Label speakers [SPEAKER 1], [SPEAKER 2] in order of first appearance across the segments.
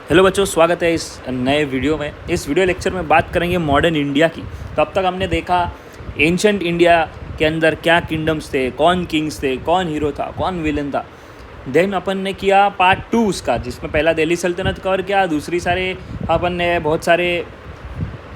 [SPEAKER 1] Hello बच्चों, स्वागत है इस नए वीडियो में। इस वीडियो लेक्चर में बात करेंगे मॉडर्न इंडिया की। तो अब तक हमने देखा एंशंट इंडिया के अंदर क्या किंगडम्स थे, कौन किंग्स थे, कौन हीरो था, कौन विलन था। देन अपन ने किया पार्ट 2 उसका, जिसमें पहला दिल्ली सल्तनत कवर किया, दूसरी सारे अपन ने बहुत सारे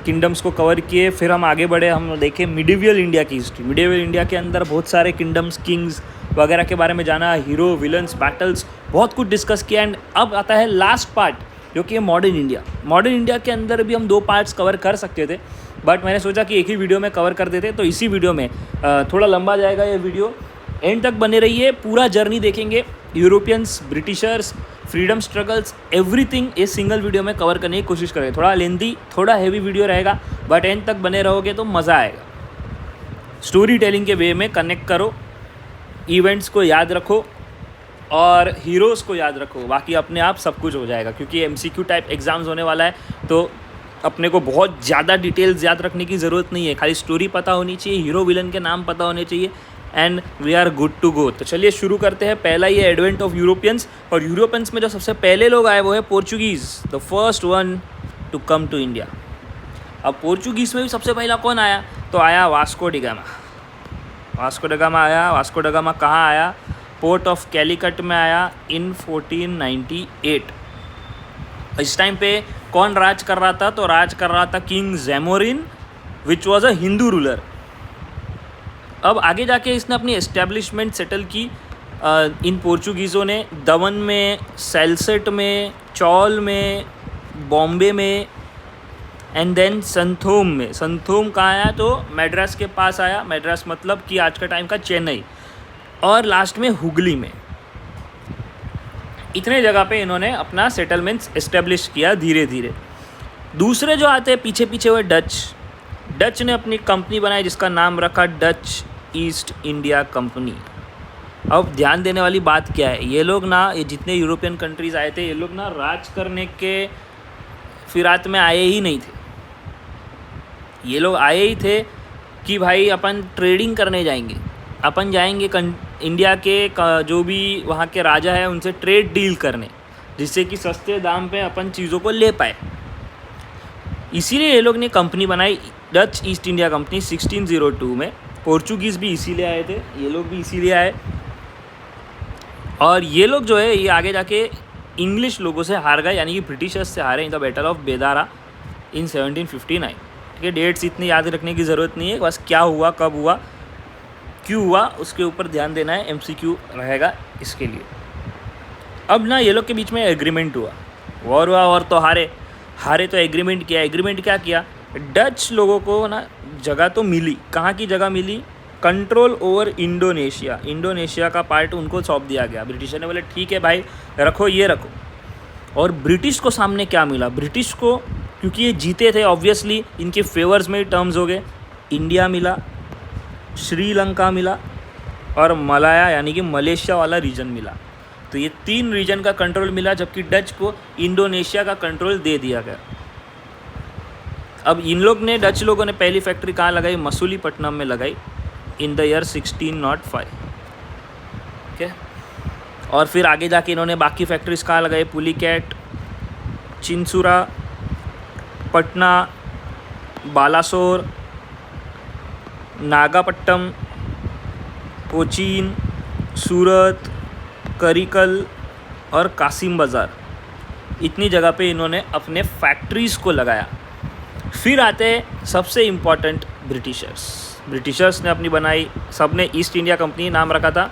[SPEAKER 1] किंगडम्स को कवर किए। फिर हम आगे बढ़े, हम देखे मिडिवियल इंडिया की हिस्ट्री। मिडिवियल इंडिया के अंदर बहुत सारे किंगडम्स, किंग्स वगैरह के बारे में जाना, हीरो, विलन्स, बैटल्स, बहुत कुछ डिस्कस किया। एंड अब आता है लास्ट पार्ट, जो कि है मॉडर्न इंडिया। मॉडर्न इंडिया के अंदर भी हम 2 पार्ट्स कवर कर सकते थे, बट मैंने सोचा कि एक ही वीडियो में कवर कर देते। तो इसी वीडियो में थोड़ा लंबा जाएगा ये वीडियो, एंड तक बने रहिए, पूरा जर्नी देखेंगे। Europeans, Britishers, freedom struggles, everything इस सिंगल वीडियो में कवर करने की कोशिश करेंगे। थोड़ा लेंदी, थोड़ा हैवी वीडियो रहेगा, बट एंड तक बने रहोगे तो मज़ा आएगा। स्टोरी टेलिंग के वे में कनेक्ट करो, इवेंट्स को याद रखो और हीरोज़ को याद रखो, बाकी अपने आप सब कुछ हो जाएगा। क्योंकि MCQ टाइप एग्ज़ाम्स होने वाला है, तो अपने को बहुत ज़्यादा डिटेल्स याद रखने की ज़रूरत नहीं है। खाली स्टोरी पता होनी चाहिए, हीरो विलन के नाम पता होने चाहिए, and we are good to go. तो चलिए शुरू करते हैं। पहला ये एडवेंट ऑफ यूरोपियंस, और यूरोपियंस में जो सबसे पहले लोग आए वो है Portuguese, the first one to come to India. अब पोर्चुगीज़ में भी सबसे पहला कौन आया? तो आया Vasco da Gama. Vasco da Gama आया। वास्को डी गामा कहाँ आया? पोर्ट ऑफ कैलिकट में आया इन 1498। इस टाइम पे कौन राज कर रहा था? तो राज कर रहा था king Zamorin, which was a Hindu ruler. अब आगे जाके इसने अपनी एस्टेब्लिशमेंट सेटल की इन पोर्चुगीज़ों ने दमन में, सेल्सेट में, चौल में, बॉम्बे में, एंड देन संथोम में। संथोम कहाँ आया? तो मैड्रास के पास आया। मैड्रास मतलब कि आज का टाइम का चेन्नई। और लास्ट में हुगली में। इतने जगह पे इन्होंने अपना सेटलमेंट्स एस्टेब्लिश किया धीरे धीरे। दूसरे जो आते हैं पीछे पीछे वो डच ने अपनी कंपनी बनाई, जिसका नाम रखा डच ईस्ट इंडिया कंपनी। अब ध्यान देने वाली बात क्या है, ये लोग ना, ये जितने यूरोपियन कंट्रीज़ आए थे, ये लोग ना राज करने के फिरात में आए ही नहीं थे। ये लोग आए ही थे कि भाई अपन ट्रेडिंग करने जाएंगे, अपन जाएंगे इंडिया के जो भी वहाँ के राजा है उनसे ट्रेड डील करने, जिससे कि सस्ते दाम पे अपन चीज़ों को ले पाए। इसीलिए ये लोग ने कंपनी बनाई, डच ईस्ट इंडिया कंपनी, 1602 में। पोर्चुगीज़ भी इसीलिए आए थे, ये लोग भी इसीलिए आए। और ये लोग जो है ये आगे जाके इंग्लिश लोगों से हार गए, यानी कि ब्रिटिशर्स से हारे इन द बैटल ऑफ बेदारा इन 1759। ठीक है, डेट्स इतनी याद रखने की ज़रूरत नहीं है, बस क्या हुआ, कब हुआ, क्यों हुआ, उसके ऊपर ध्यान देना है। MCQ रहेगा इसके लिए। अब ना ये लोग के बीच में एग्रीमेंट हुआ, वॉर हुआ, और तो हारे तो एग्रीमेंट किया। एग्रीमेंट क्या किया? डच लोगों को ना जगह तो मिली। कहाँ की जगह मिली? Control over Indonesia. इंडोनेशिया का पार्ट उनको सौंप दिया गया। ब्रिटिशर ने बोले ठीक है भाई, रखो, ये रखो। और ब्रिटिश को सामने क्या मिला? ब्रिटिश को, क्योंकि ये जीते थे, ऑब्वियसली इनके फेवर्स में ही टर्म्स हो गए। इंडिया मिला, श्रीलंका मिला, और मलाया यानी कि मलेशिया वाला रीजन मिला। तो ये 3 रीजन का कंट्रोल मिला, जबकि डच को इंडोनेशिया का कंट्रोल दे दिया गया। अब इन लोग ने, डच लोगों ने पहली फैक्ट्री कहाँ लगाई? मसूलीपट्टनम में लगाई इन द ईयर 1605। ठीक है, और फिर आगे जाके इन्होंने बाकी फैक्ट्रीज कहाँ लगाई? पुलिकैट, चिंसुरा, पटना, बालासोर, नागापट्टम, कोचीन, सूरत, करिकल और कासिम बाज़ार। इतनी जगह पे इन्होंने अपने फैक्ट्रीज़ को लगाया। फिर आते हैं सबसे इम्पॉर्टेंट ब्रिटिशर्स ने अपनी बनाई। सब ने ईस्ट इंडिया कंपनी नाम रखा था,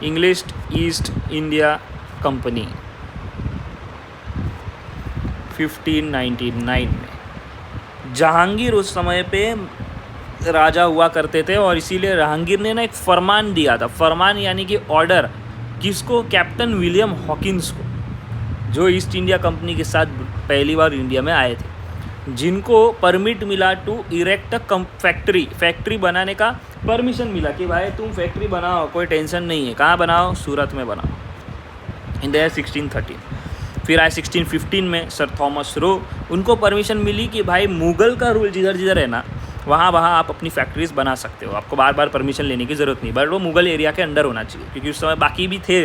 [SPEAKER 1] इंग्लिश ईस्ट इंडिया कंपनी, 1599 में। जहांगीर उस समय पे राजा हुआ करते थे, और इसीलिए जहांगीर ने ना एक फरमान दिया था। फरमान यानी कि ऑर्डर, किसको? कैप्टन विलियम हॉकिंस को, जो ईस्ट इंडिया कंपनी के साथ पहली बार इंडिया में आए थे, जिनको परमिट मिला टू इरेक्ट अ फैक्ट्री बनाने का परमिशन मिला कि भाई तुम फैक्ट्री बनाओ, कोई टेंशन नहीं है। कहाँ बनाओ? सूरत में बनाओ, इन द ईयर 1613। फिर आए 1615 में सर थॉमस रो, उनको परमिशन मिली कि भाई मुग़ल का रूल जिधर जिधर है ना, वहाँ आप अपनी फैक्ट्रीज़ बना सकते हो, आपको बार बार परमिशन लेने की ज़रूरत नहीं, बट वो मुग़ल एरिया के अंडर होना चाहिए, क्योंकि उस समय बाकी भी थे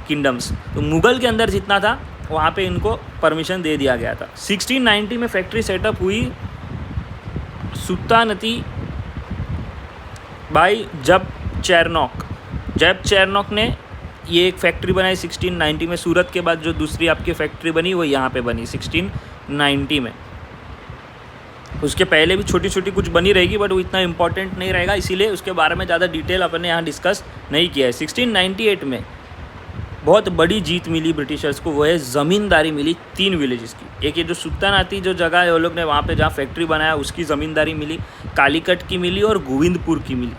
[SPEAKER 1] किंगडम्स। तो मुग़ल के अंदर जितना था वहाँ पे इनको परमिशन दे दिया गया था। 1690 में फैक्ट्री सेटअप हुई सुल्तानती बाई जब चेरनॉक ने ये एक फैक्ट्री बनाई 1690 में। सूरत के बाद जो दूसरी आपकी फैक्ट्री बनी वो यहाँ पे बनी 1690 में। उसके पहले भी छोटी छोटी कुछ बनी रहेगी बट वो इतना इम्पोर्टेंट नहीं रहेगा, इसीलिए उसके बारे में ज़्यादा डिटेल अपन ने यहाँ डिस्कस नहीं किया है। 1698 में बहुत बड़ी जीत मिली ब्रिटिशर्स को, वो है ज़मींदारी मिली 3 विलेजेस की। एक ये जो सुल्तानाती जो जगह है वो लोग ने वहाँ पे जहाँ फैक्ट्री बनाया उसकी ज़मींदारी मिली, कालीकट की मिली और गोविंदपुर की मिली,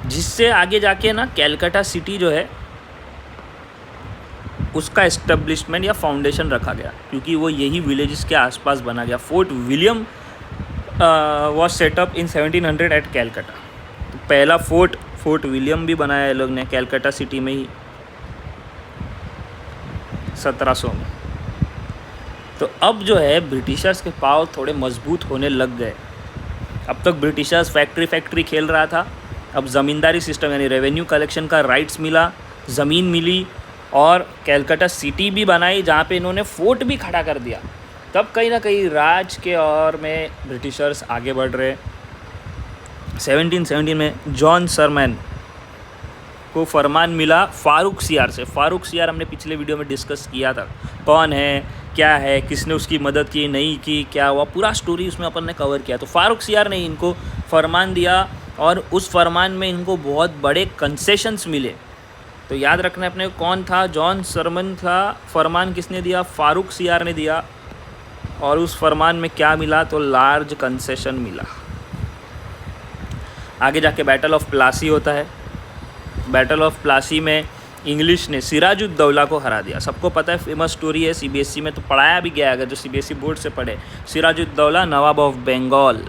[SPEAKER 1] जिससे आगे जाके ना कैलकाटा सिटी जो है उसका एस्टेब्लिशमेंट या फाउंडेशन रखा गया, क्योंकि वो यही विलेजेस के आसपास बना गया। Fort William was set up in 1700 at Calcutta. तो पहला फोर्ट विलियम भी बनाया है लोग ने कैलकाटा सिटी में ही 1700 में। तो अब जो है ब्रिटिशर्स के पाव थोड़े मजबूत होने लग गए। अब तक ब्रिटिशर्स फैक्ट्री खेल रहा था, अब ज़मींदारी सिस्टम यानी रेवेन्यू कलेक्शन का राइट्स मिला, ज़मीन मिली और कैलकाटा सिटी भी बनाई जहाँ पे इन्होंने फोर्ट भी खड़ा कर दिया। तब कहीं ना कहीं राज के और में ब्रिटिशर्स आगे बढ़ रहे। 1717 में जॉन सरमैन को फरमान मिला फारूक सियार से। फारूक सियार हमने पिछले वीडियो में डिस्कस किया था, कौन है, क्या है, किसने उसकी मदद की, नहीं की, क्या हुआ, पूरा स्टोरी उसमें अपन ने कवर किया। तो फारूक सियार ने इनको फरमान दिया और उस फरमान में इनको बहुत बड़े कंसेशंस मिले। तो याद रखना अपने कौन था, जॉन सरमन था। फरमान किसने दिया, फारूक सियार ने दिया। और उस फरमान में क्या मिला, तो लार्ज कंसेशन मिला। आगे जाके बैटल ऑफ प्लासी होता है। बैटल ऑफ प्लासी में इंग्लिश ने सिराजुद्दौला को हरा दिया। सबको पता है, फेमस स्टोरी है, सीबीएसई में तो पढ़ाया भी गया, अगर जो सीबीएसई बोर्ड से पढ़े। सिराजुद्दौला नवाब ऑफ बंगाल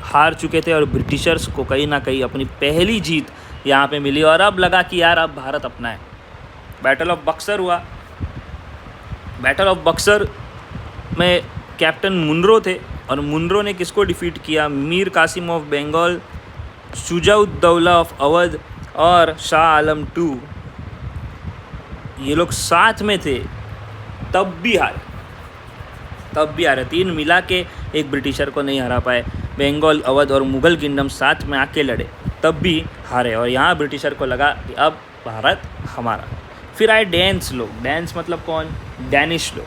[SPEAKER 1] हार चुके थे और ब्रिटिशर्स को कहीं ना कहीं अपनी पहली जीत यहाँ पे मिली और अब लगा कि यार अब भारत अपना है। बैटल ऑफ बक्सर हुआ। बैटल ऑफ बक्सर में कैप्टन मुनरो थे और मुनरो ने किसको डिफीट किया, मीर कासिम ऑफ बंगाल, शुजाउद्दौला ऑफ अवध और शाह आलम II। ये लोग साथ में थे तब भी हारे। 3 मिला के एक ब्रिटिशर को नहीं हरा पाए। बंगाल, अवध और मुग़ल किंगडम साथ में आके लड़े तब भी हारे और यहाँ ब्रिटिशर को लगा कि अब भारत हमारा। फिर आए डेन्स लोग। डेन्स मतलब कौन, डैनिश लोग।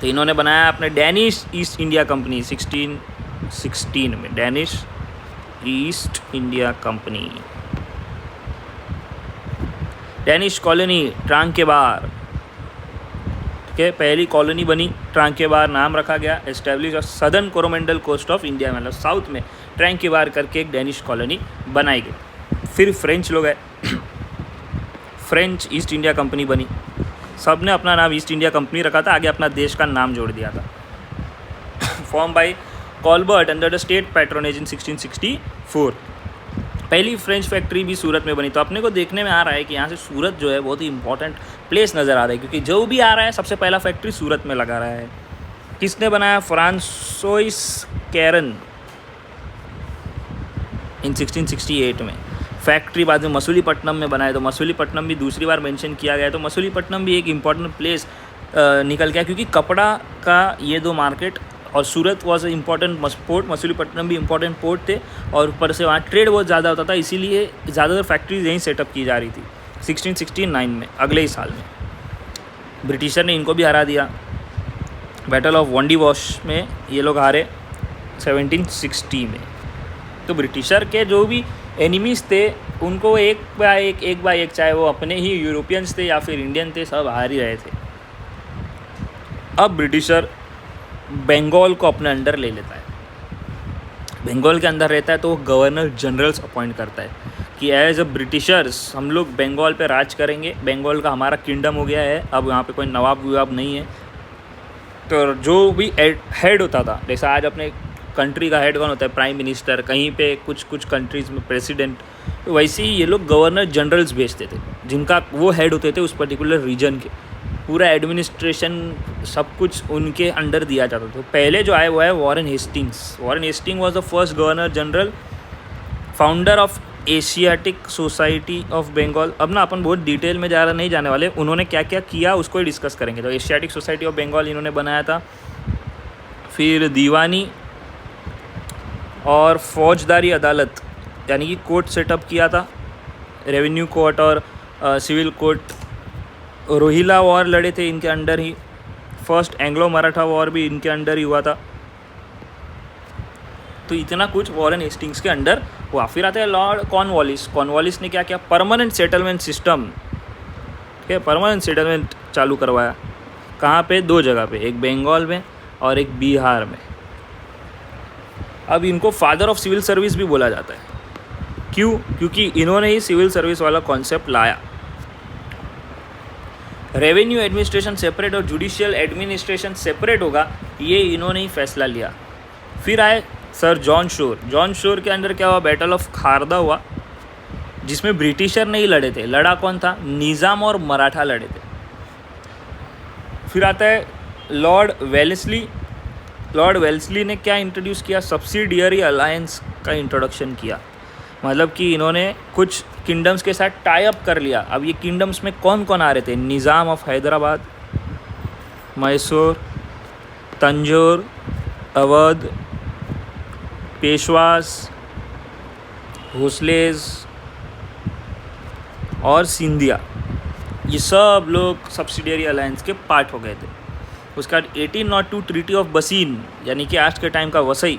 [SPEAKER 1] तो इन्होंने बनाया अपने डैनिश ईस्ट इंडिया कंपनी 1616 में। Danish East India Company, Danish colony Tranquebar के पहली कॉलोनी बनी। ट्रांकेबार नाम रखा गया। एस्टेब्लिश और southern Coromandel coast of India, मतलब साउथ में ट्रांकेबार करके एक डैनिश कॉलोनी बनाई गई। फिर फ्रेंच लोग है, फ्रेंच ईस्ट इंडिया कंपनी बनी। सब ने अपना नाम ईस्ट इंडिया कंपनी रखा था, आगे अपना देश का नाम जोड़ दिया था। Form by Colbert under the state patronage in 1664। पहली फ्रेंच फैक्ट्री भी सूरत में बनी। तो अपने को देखने में आ रहा है कि यहाँ से सूरत जो है बहुत ही इंपॉर्टेंट प्लेस नज़र आ रहा है, क्योंकि जो भी आ रहा है सबसे पहला फैक्ट्री सूरत में लगा रहा है। किसने बनाया, फ्रांसोइस कैरन इन 1668 में। फैक्ट्री बाद में मसूलीपट्टनम में बनाया, तो मसूलीपट्टनम भी दूसरी बार मेंशन किया गया। तो मसूलीपट्टनम भी एक इम्पॉर्टेंट प्लेस निकल गया, क्योंकि कपड़ा का ये 2 मार्केट और Surat was a important port, Masulipatnam भी इम्पॉर्टेंट पोर्ट थे और ऊपर से वहाँ ट्रेड बहुत ज़्यादा होता था, इसीलिए ज़्यादातर फैक्ट्रीज यहीं सेटअप की जा रही थी। 1669 में, अगले ही साल में, ब्रिटिशर ने इनको भी हरा दिया। बैटल ऑफ वंडीवॉश में ये लोग हारे 1760 में। तो ब्रिटिशर के जो भी एनिमीज़ थे उनको एक बाय एक, चाहे वो अपने ही यूरोपियंस थे या फिर इंडियन थे, सब हार ही रहे थे। अब ब्रिटिशर बंगाल को अपने अंडर ले लेता है। बंगाल के अंदर रहता है तो वो गवर्नर जनरल्स अपॉइंट करता है कि एज अ ब्रिटिशर्स हम लोग बंगाल पे राज करेंगे। बंगाल का हमारा किंगडम हो गया है, अब यहाँ पे कोई नवाब ववाब नहीं है। तो जो भी हेड होता था, जैसा आज अपने कंट्री का हेड कौन होता है, प्राइम मिनिस्टर, कहीं पे कुछ कंट्रीज़ में प्रेसिडेंट, तो वैसे ही ये लोग गवर्नर जनरल्स भेजते थे जिनका वो हेड होते थे उस पर्टिकुलर रीजन के। पूरा एडमिनिस्ट्रेशन सब कुछ उनके अंडर दिया जाता था। तो पहले जो आए वो है Warren Hastings. Warren Hasting was the first governor general, founder of Asiatic Society of Bengal. अब ना अपन बहुत डिटेल में नहीं जाने वाले, उन्होंने क्या क्या किया उसको ही डिस्कस करेंगे। तो एशियाटिक सोसाइटी ऑफ बंगाल इन्होंने बनाया था। फिर दीवानी और फौजदारी अदालत यानी कि कोर्ट सेटअप किया था, रेवेन्यू कोर्ट और सिविल कोर्ट। रोहिला वॉर लड़े थे इनके अंडर ही। फर्स्ट एंग्लो मराठा वॉर भी इनके अंडर ही हुआ था। तो इतना कुछ वॉरेन हेस्टिंग्स के अंडर हुआ। फिर आते हैं लॉर्ड कॉर्नवालिस। कॉर्नवालिस ने क्या किया, परमानेंट सेटलमेंट सिस्टम, ठीक है, परमानेंट सेटलमेंट चालू करवाया। कहाँ पे, 2 जगह पे, एक बंगाल में और एक बिहार में। अब इनको फादर ऑफ सिविल सर्विस भी बोला जाता है। क्यों? क्योंकि इन्होंने ही सिविल सर्विस वाला कॉन्सेप्ट लाया। रेवेन्यू एडमिनिस्ट्रेशन सेपरेट और जुडिशियल एडमिनिस्ट्रेशन सेपरेट होगा, ये इन्होंने ही फैसला लिया। फिर आए sir John Shore. John Shore के अंदर क्या हुआ, बैटल ऑफ खारदा हुआ, जिसमें ब्रिटिशर नहीं लड़े थे। लड़ा कौन था, निज़ाम और मराठा लड़े थे। फिर आता है लॉर्ड वेल्सली। लॉर्ड वेल्सली ने क्या इंट्रोड्यूस किया, सब्सिडियरी अलायंस का इंट्रोडक्शन किया। मतलब कि इन्होंने कुछ किंगडम्स के साथ टाई अप कर लिया। अब ये किंगडम्स में कौन कौन आ रहे थे, निज़ाम ऑफ हैदराबाद, मैसूर, तंजौर, अवध, पेशवास, भोसलेज और सिंधिया, ये सब लोग सब्सिडियरी अलायंस के पार्ट हो गए थे। उसके बाद 1802 ट्रीटी ऑफ बसीन यानी कि आज के टाइम का वसई,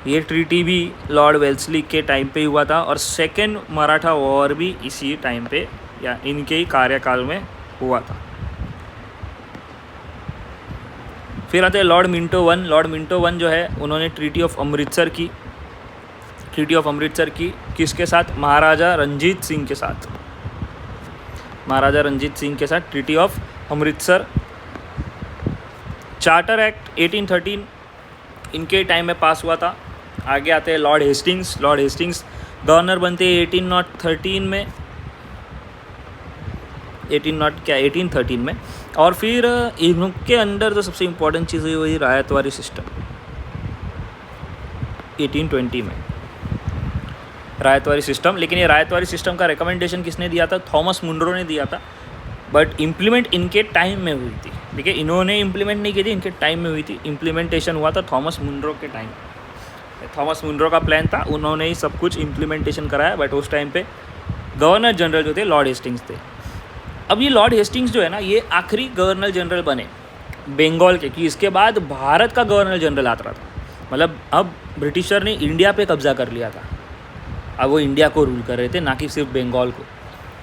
[SPEAKER 1] ये ट्रीटी भी लॉर्ड वेल्सली के टाइम पे हुआ था। और सेकेंड मराठा वॉर भी इसी टाइम पे या इनके ही कार्यकाल में हुआ था। फिर आते हैं Lord Minto one. Lord Minto one जो है, उन्होंने ट्रीटी ऑफ अमृतसर की। ट्रीटी ऑफ अमृतसर की किसके साथ, महाराजा रंजीत सिंह के साथ। महाराजा रंजीत सिंह के साथ treaty of Amritsar. Charter act 1813 इनके टाइम में पास हुआ था। आगे आते हैं Lord Hastings. Lord Hastings governor बनते हैं 1813 में, 1813 में। और फिर इनके अंडर जो सबसे इम्पोर्टेंट चीज़ हुई वही रायतवारी सिस्टम, 1820 में रायतवारी सिस्टम। लेकिन ये रायतवारी सिस्टम का रिकमेंडेशन किसने दिया था, थॉमस मुनरो ने दिया था। बट इम्प्लीमेंट इनके टाइम में हुई थी, ठीक है, इन्होंने इम्प्लीमेंट नहीं की थी, इनके टाइम में हुई थी। इम्प्लीमेंटेशन हुआ था थॉमस मुनरो के टाइम। थॉमस मुनरो का प्लान था, उन्होंने ही सब कुछ इम्प्लीमेंटेशन कराया। बट उस टाइम पे गवर्नर जनरल जो थे लॉर्ड हेस्टिंग्स थे। अब ये लॉर्ड हेस्टिंग्स जो है ना, ये आखिरी गवर्नर जनरल बने बंगाल के, कि इसके बाद भारत का गवर्नर जनरल आता था। मतलब अब ब्रिटिशर ने इंडिया पे कब्जा कर लिया था, अब वो इंडिया को रूल कर रहे थे, ना कि सिर्फ बंगाल को।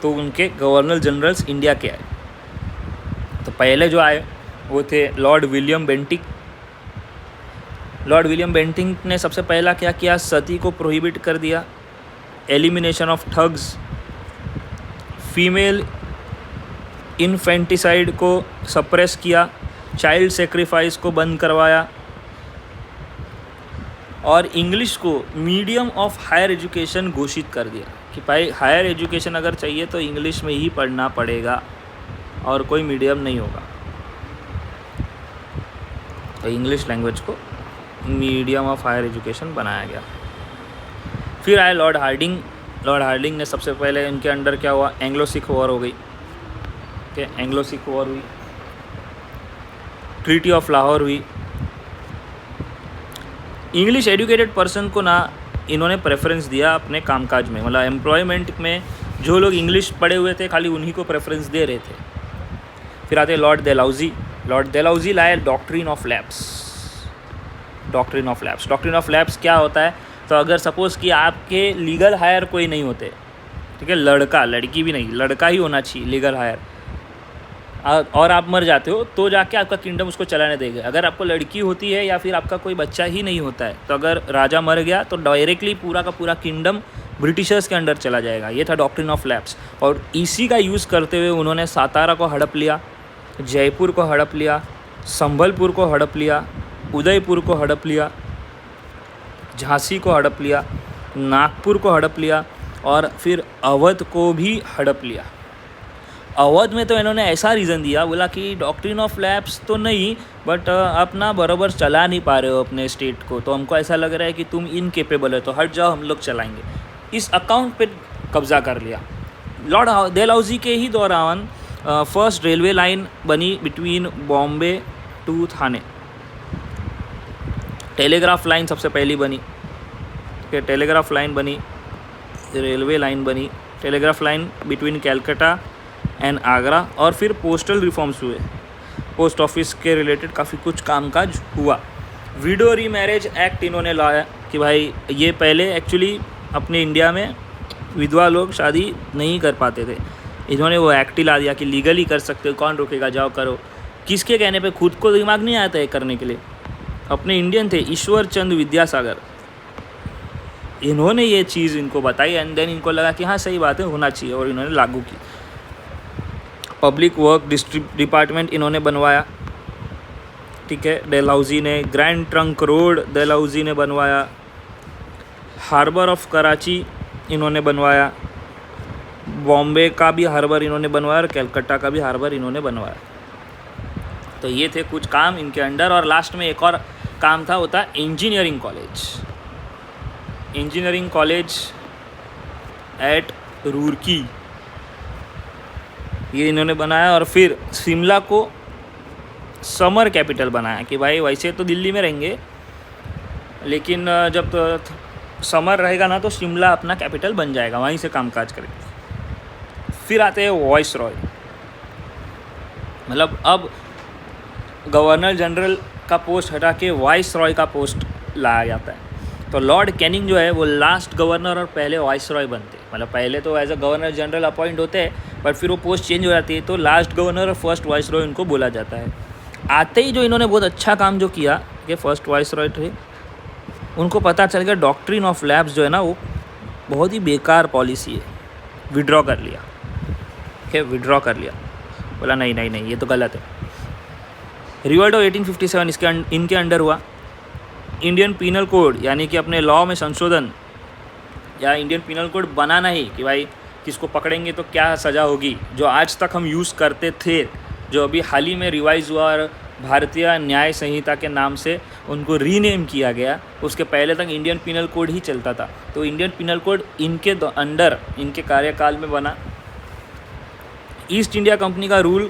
[SPEAKER 1] तो उनके गवर्नर जनरल्स इंडिया के आए। तो पहले जो आए वो थे Lord William Bentinck. Lord William Bentinck ने सबसे पहला क्या किया, सती को प्रोहिबिट कर दिया, elimination of thugs, female infanticide को सप्रेस किया, चाइल्ड सेक्रीफाइस को बंद करवाया, और इंग्लिश को मीडियम ऑफ हायर एजुकेशन घोषित कर दिया कि भाई हायर एजुकेशन अगर चाहिए तो इंग्लिश में ही पढ़ना पड़ेगा और कोई मीडियम नहीं होगा। तो इंग्लिश लैंग्वेज को मीडियम ऑफ हायर एजुकेशन बनाया गया। फिर आए लॉर्ड हार्डिंग। लॉर्ड हार्डिंग ने सबसे पहले इनके अंडर क्या हुआ, एंग्लो सिख वॉर हो गई, ठीक है, एंग्लो सिख वॉर हुई, ट्रीटी ऑफ लाहौर हुई। इंग्लिश एजुकेटेड पर्सन को ना इन्होंने प्रेफरेंस दिया अपने कामकाज में, मतलब एम्प्लॉयमेंट में जो लोग इंग्लिश पढ़े हुए थे खाली उन्हीं को प्रेफरेंस दे रहे थे। फिर आते लॉर्ड डेलाउजी। लॉर्ड डेलाउजी लाए doctrine of lapse. Doctrine of lapse, doctrine of lapse क्या होता है, तो अगर सपोज़ कि आपके लीगल हायर कोई नहीं होते, ठीक है, लड़का लड़की भी नहीं, लड़का ही होना चाहिए लीगल हायर, और आप मर जाते हो तो जाके आपका किंगडम उसको चलाने देगा। अगर आपको लड़की होती है या फिर आपका कोई बच्चा ही नहीं होता है, तो अगर राजा मर गया तो डायरेक्टली पूरा का पूरा किंगडम ब्रिटिशर्स के अंडर चला जाएगा। ये था डॉक्ट्रिन ऑफ लैप्स। और इसी का यूज़ करते हुए उन्होंने सातारा को हड़प लिया, जयपुर को हड़प लिया, संबलपुर को हड़प लिया, उदयपुर को हड़प लिया, झांसी को हड़प लिया, नागपुर को हड़प लिया, और फिर अवध को भी हड़प लिया। अवध में तो इन्होंने ऐसा रीज़न दिया, बोला कि डॉक्ट्रिन ऑफ लैप्स तो नहीं, बट आप ना बराबर चला नहीं पा रहे हो अपने स्टेट को, तो हमको ऐसा लग रहा है कि तुम इनकेपेबल है, तो हट जाओ, हम लोग चलाएंगे। इस अकाउंट पे कब्जा कर लिया। लॉर्ड डलहौजी के ही दौरान फर्स्ट रेलवे लाइन बनी between Bombay to Thane. Telegraph line सबसे पहली बनी, ठीक है, टेलीग्राफ लाइन बनी, रेलवे लाइन बनी, telegraph line between Calcutta and Agra, और फिर पोस्टल रिफॉर्म्स हुए, पोस्ट ऑफिस के रिलेटेड काफ़ी कुछ कामकाज हुआ। विडो री मैरिज एक्ट इन्होंने लाया कि भाई ये पहले एक्चुअली अपने इंडिया में विधवा लोग शादी नहीं कर पाते थे, इन्होंने वो एक्ट ही ला दिया कि लीगली कर सकते हो, कौन रोकेगा, जाओ करो। किसके कहने पे? खुद को दिमाग नहीं आता है करने के लिए। अपने इंडियन थे ईश्वर चंद्र विद्यासागर, इन्होंने ये चीज़ इनको बताई एंड देन इनको लगा कि हाँ सही बात है, होना चाहिए, और इन्होंने लागू की। पब्लिक वर्क डिपार्टमेंट इन्होंने बनवाया, ठीक है, डलहौजी ने। ग्रैंड ट्रंक रोड डलहौजी ने बनवाया। हार्बर ऑफ कराची इन्होंने बनवाया। बॉम्बे का भी हार्बर इन्होंने बनवाया और कलकत्ता का भी हार्बर इन्होंने बनवाया। तो ये थे कुछ काम इनके अंडर। और लास्ट में एक और काम था, होता engineering college. Engineering college at Roorkee, ये इन्होंने बनाया। और फिर शिमला को समर कैपिटल बनाया कि भाई वैसे तो दिल्ली में रहेंगे, लेकिन जब तो समर रहेगा ना तो शिमला अपना कैपिटल बन जाएगा, वहीं से कामकाज करेंगे। फिर आते हैं वॉइस रॉय, मतलब अब गवर्नर जनरल का पोस्ट हटा के वाइस रॉय का पोस्ट लाया जाता है। तो लॉर्ड कैनिंग जो है वो लास्ट गवर्नर और पहले वाइस रॉय बनते हैं। मतलब पहले तो as a governor general appoint होते हैं, बट फिर वो पोस्ट चेंज हो जाती है, तो लास्ट गवर्नर और फर्स्ट वाइस रॉय उनको बोला जाता है। आते ही जो इन्होंने बहुत अच्छा काम जो किया कि फर्स्ट वाइस रॉय थे, उनको पता चल गया डॉक्ट्रिन ऑफ लैब्स जो है ना वो बहुत ही बेकार पॉलिसी है, विड्रॉ कर लिया। ठीक, विड्रॉ कर लिया, बोला नहीं नहीं नहीं ये तो गलत है। रिवॉल्ट ऑफ 1857 इनके अंडर हुआ। इंडियन पीनल कोड यानी कि अपने लॉ में संशोधन, या इंडियन पीनल कोड बनाना ही कि भाई किसको पकड़ेंगे तो क्या सज़ा होगी, जो आज तक हम यूज़ करते थे, जो अभी हाल ही में रिवाइज़ हुआ और भारतीय न्याय संहिता के नाम से उनको रीनेम किया गया। उसके पहले तक इंडियन पीनल कोड ही चलता था। तो इंडियन पीनल कोड इनके अंडर, इनके कार्यकाल में बना। ईस्ट इंडिया कंपनी का रूल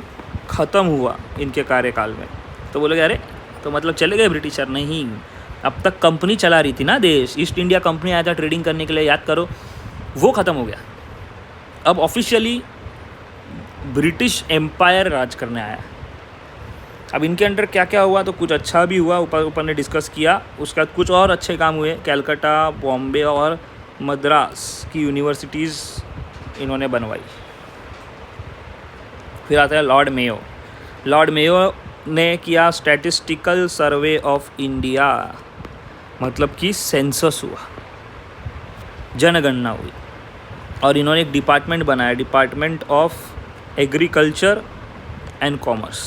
[SPEAKER 1] ख़त्म हुआ इनके कार्यकाल में। तो बोले अरे तो मतलब चले गए ब्रिटिशर? नहीं, अब तक कंपनी चला रही थी ना देश, ईस्ट इंडिया कंपनी आया था ट्रेडिंग करने के लिए, याद करो, वो ख़त्म हो गया। अब ऑफिशियली ब्रिटिश एम्पायर राज करने आया। अब इनके अंडर क्या क्या हुआ, तो कुछ अच्छा भी हुआ, ऊपर ने डिस्कस किया। उसके बाद कुछ और अच्छे काम हुए। कलकत्ता, बॉम्बे और मद्रास की यूनिवर्सिटीज़ इन्होंने बनवाई। फिर आता है लॉर्ड मेयो। लॉर्ड मेयो ने किया स्टैटिस्टिकल सर्वे ऑफ इंडिया, मतलब कि सेंसस हुआ, जनगणना हुई। और इन्होंने एक डिपार्टमेंट बनाया, department of agriculture and commerce.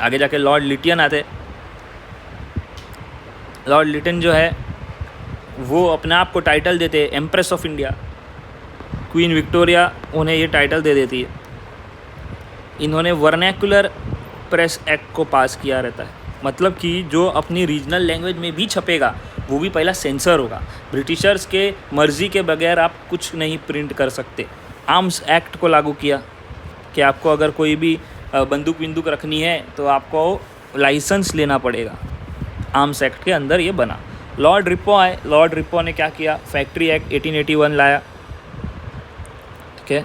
[SPEAKER 1] आगे जाके लॉर्ड लिटियन आते। लॉर्ड लिटियन जो है वो अपने आप को टाइटल देते empress of India. Queen Victoria उन्हें ये टाइटल दे देती है। इन्होंने वर्नैकुलर प्रेस एक्ट को पास किया रहता है, मतलब कि जो अपनी रीजनल लैंग्वेज में भी छपेगा वो भी पहला सेंसर होगा। ब्रिटिशर्स के मर्ज़ी के बगैर आप कुछ नहीं प्रिंट कर सकते। आर्म्स एक्ट को लागू किया कि आपको अगर कोई भी बंदूक रखनी है तो आपको लाइसेंस लेना पड़ेगा। आर्म्स एक्ट के अंदर ये बना। लॉर्ड रिपो आए। लॉर्ड रिपो ने क्या किया, फैक्ट्री एक्ट 1881 लाया। ठीक है,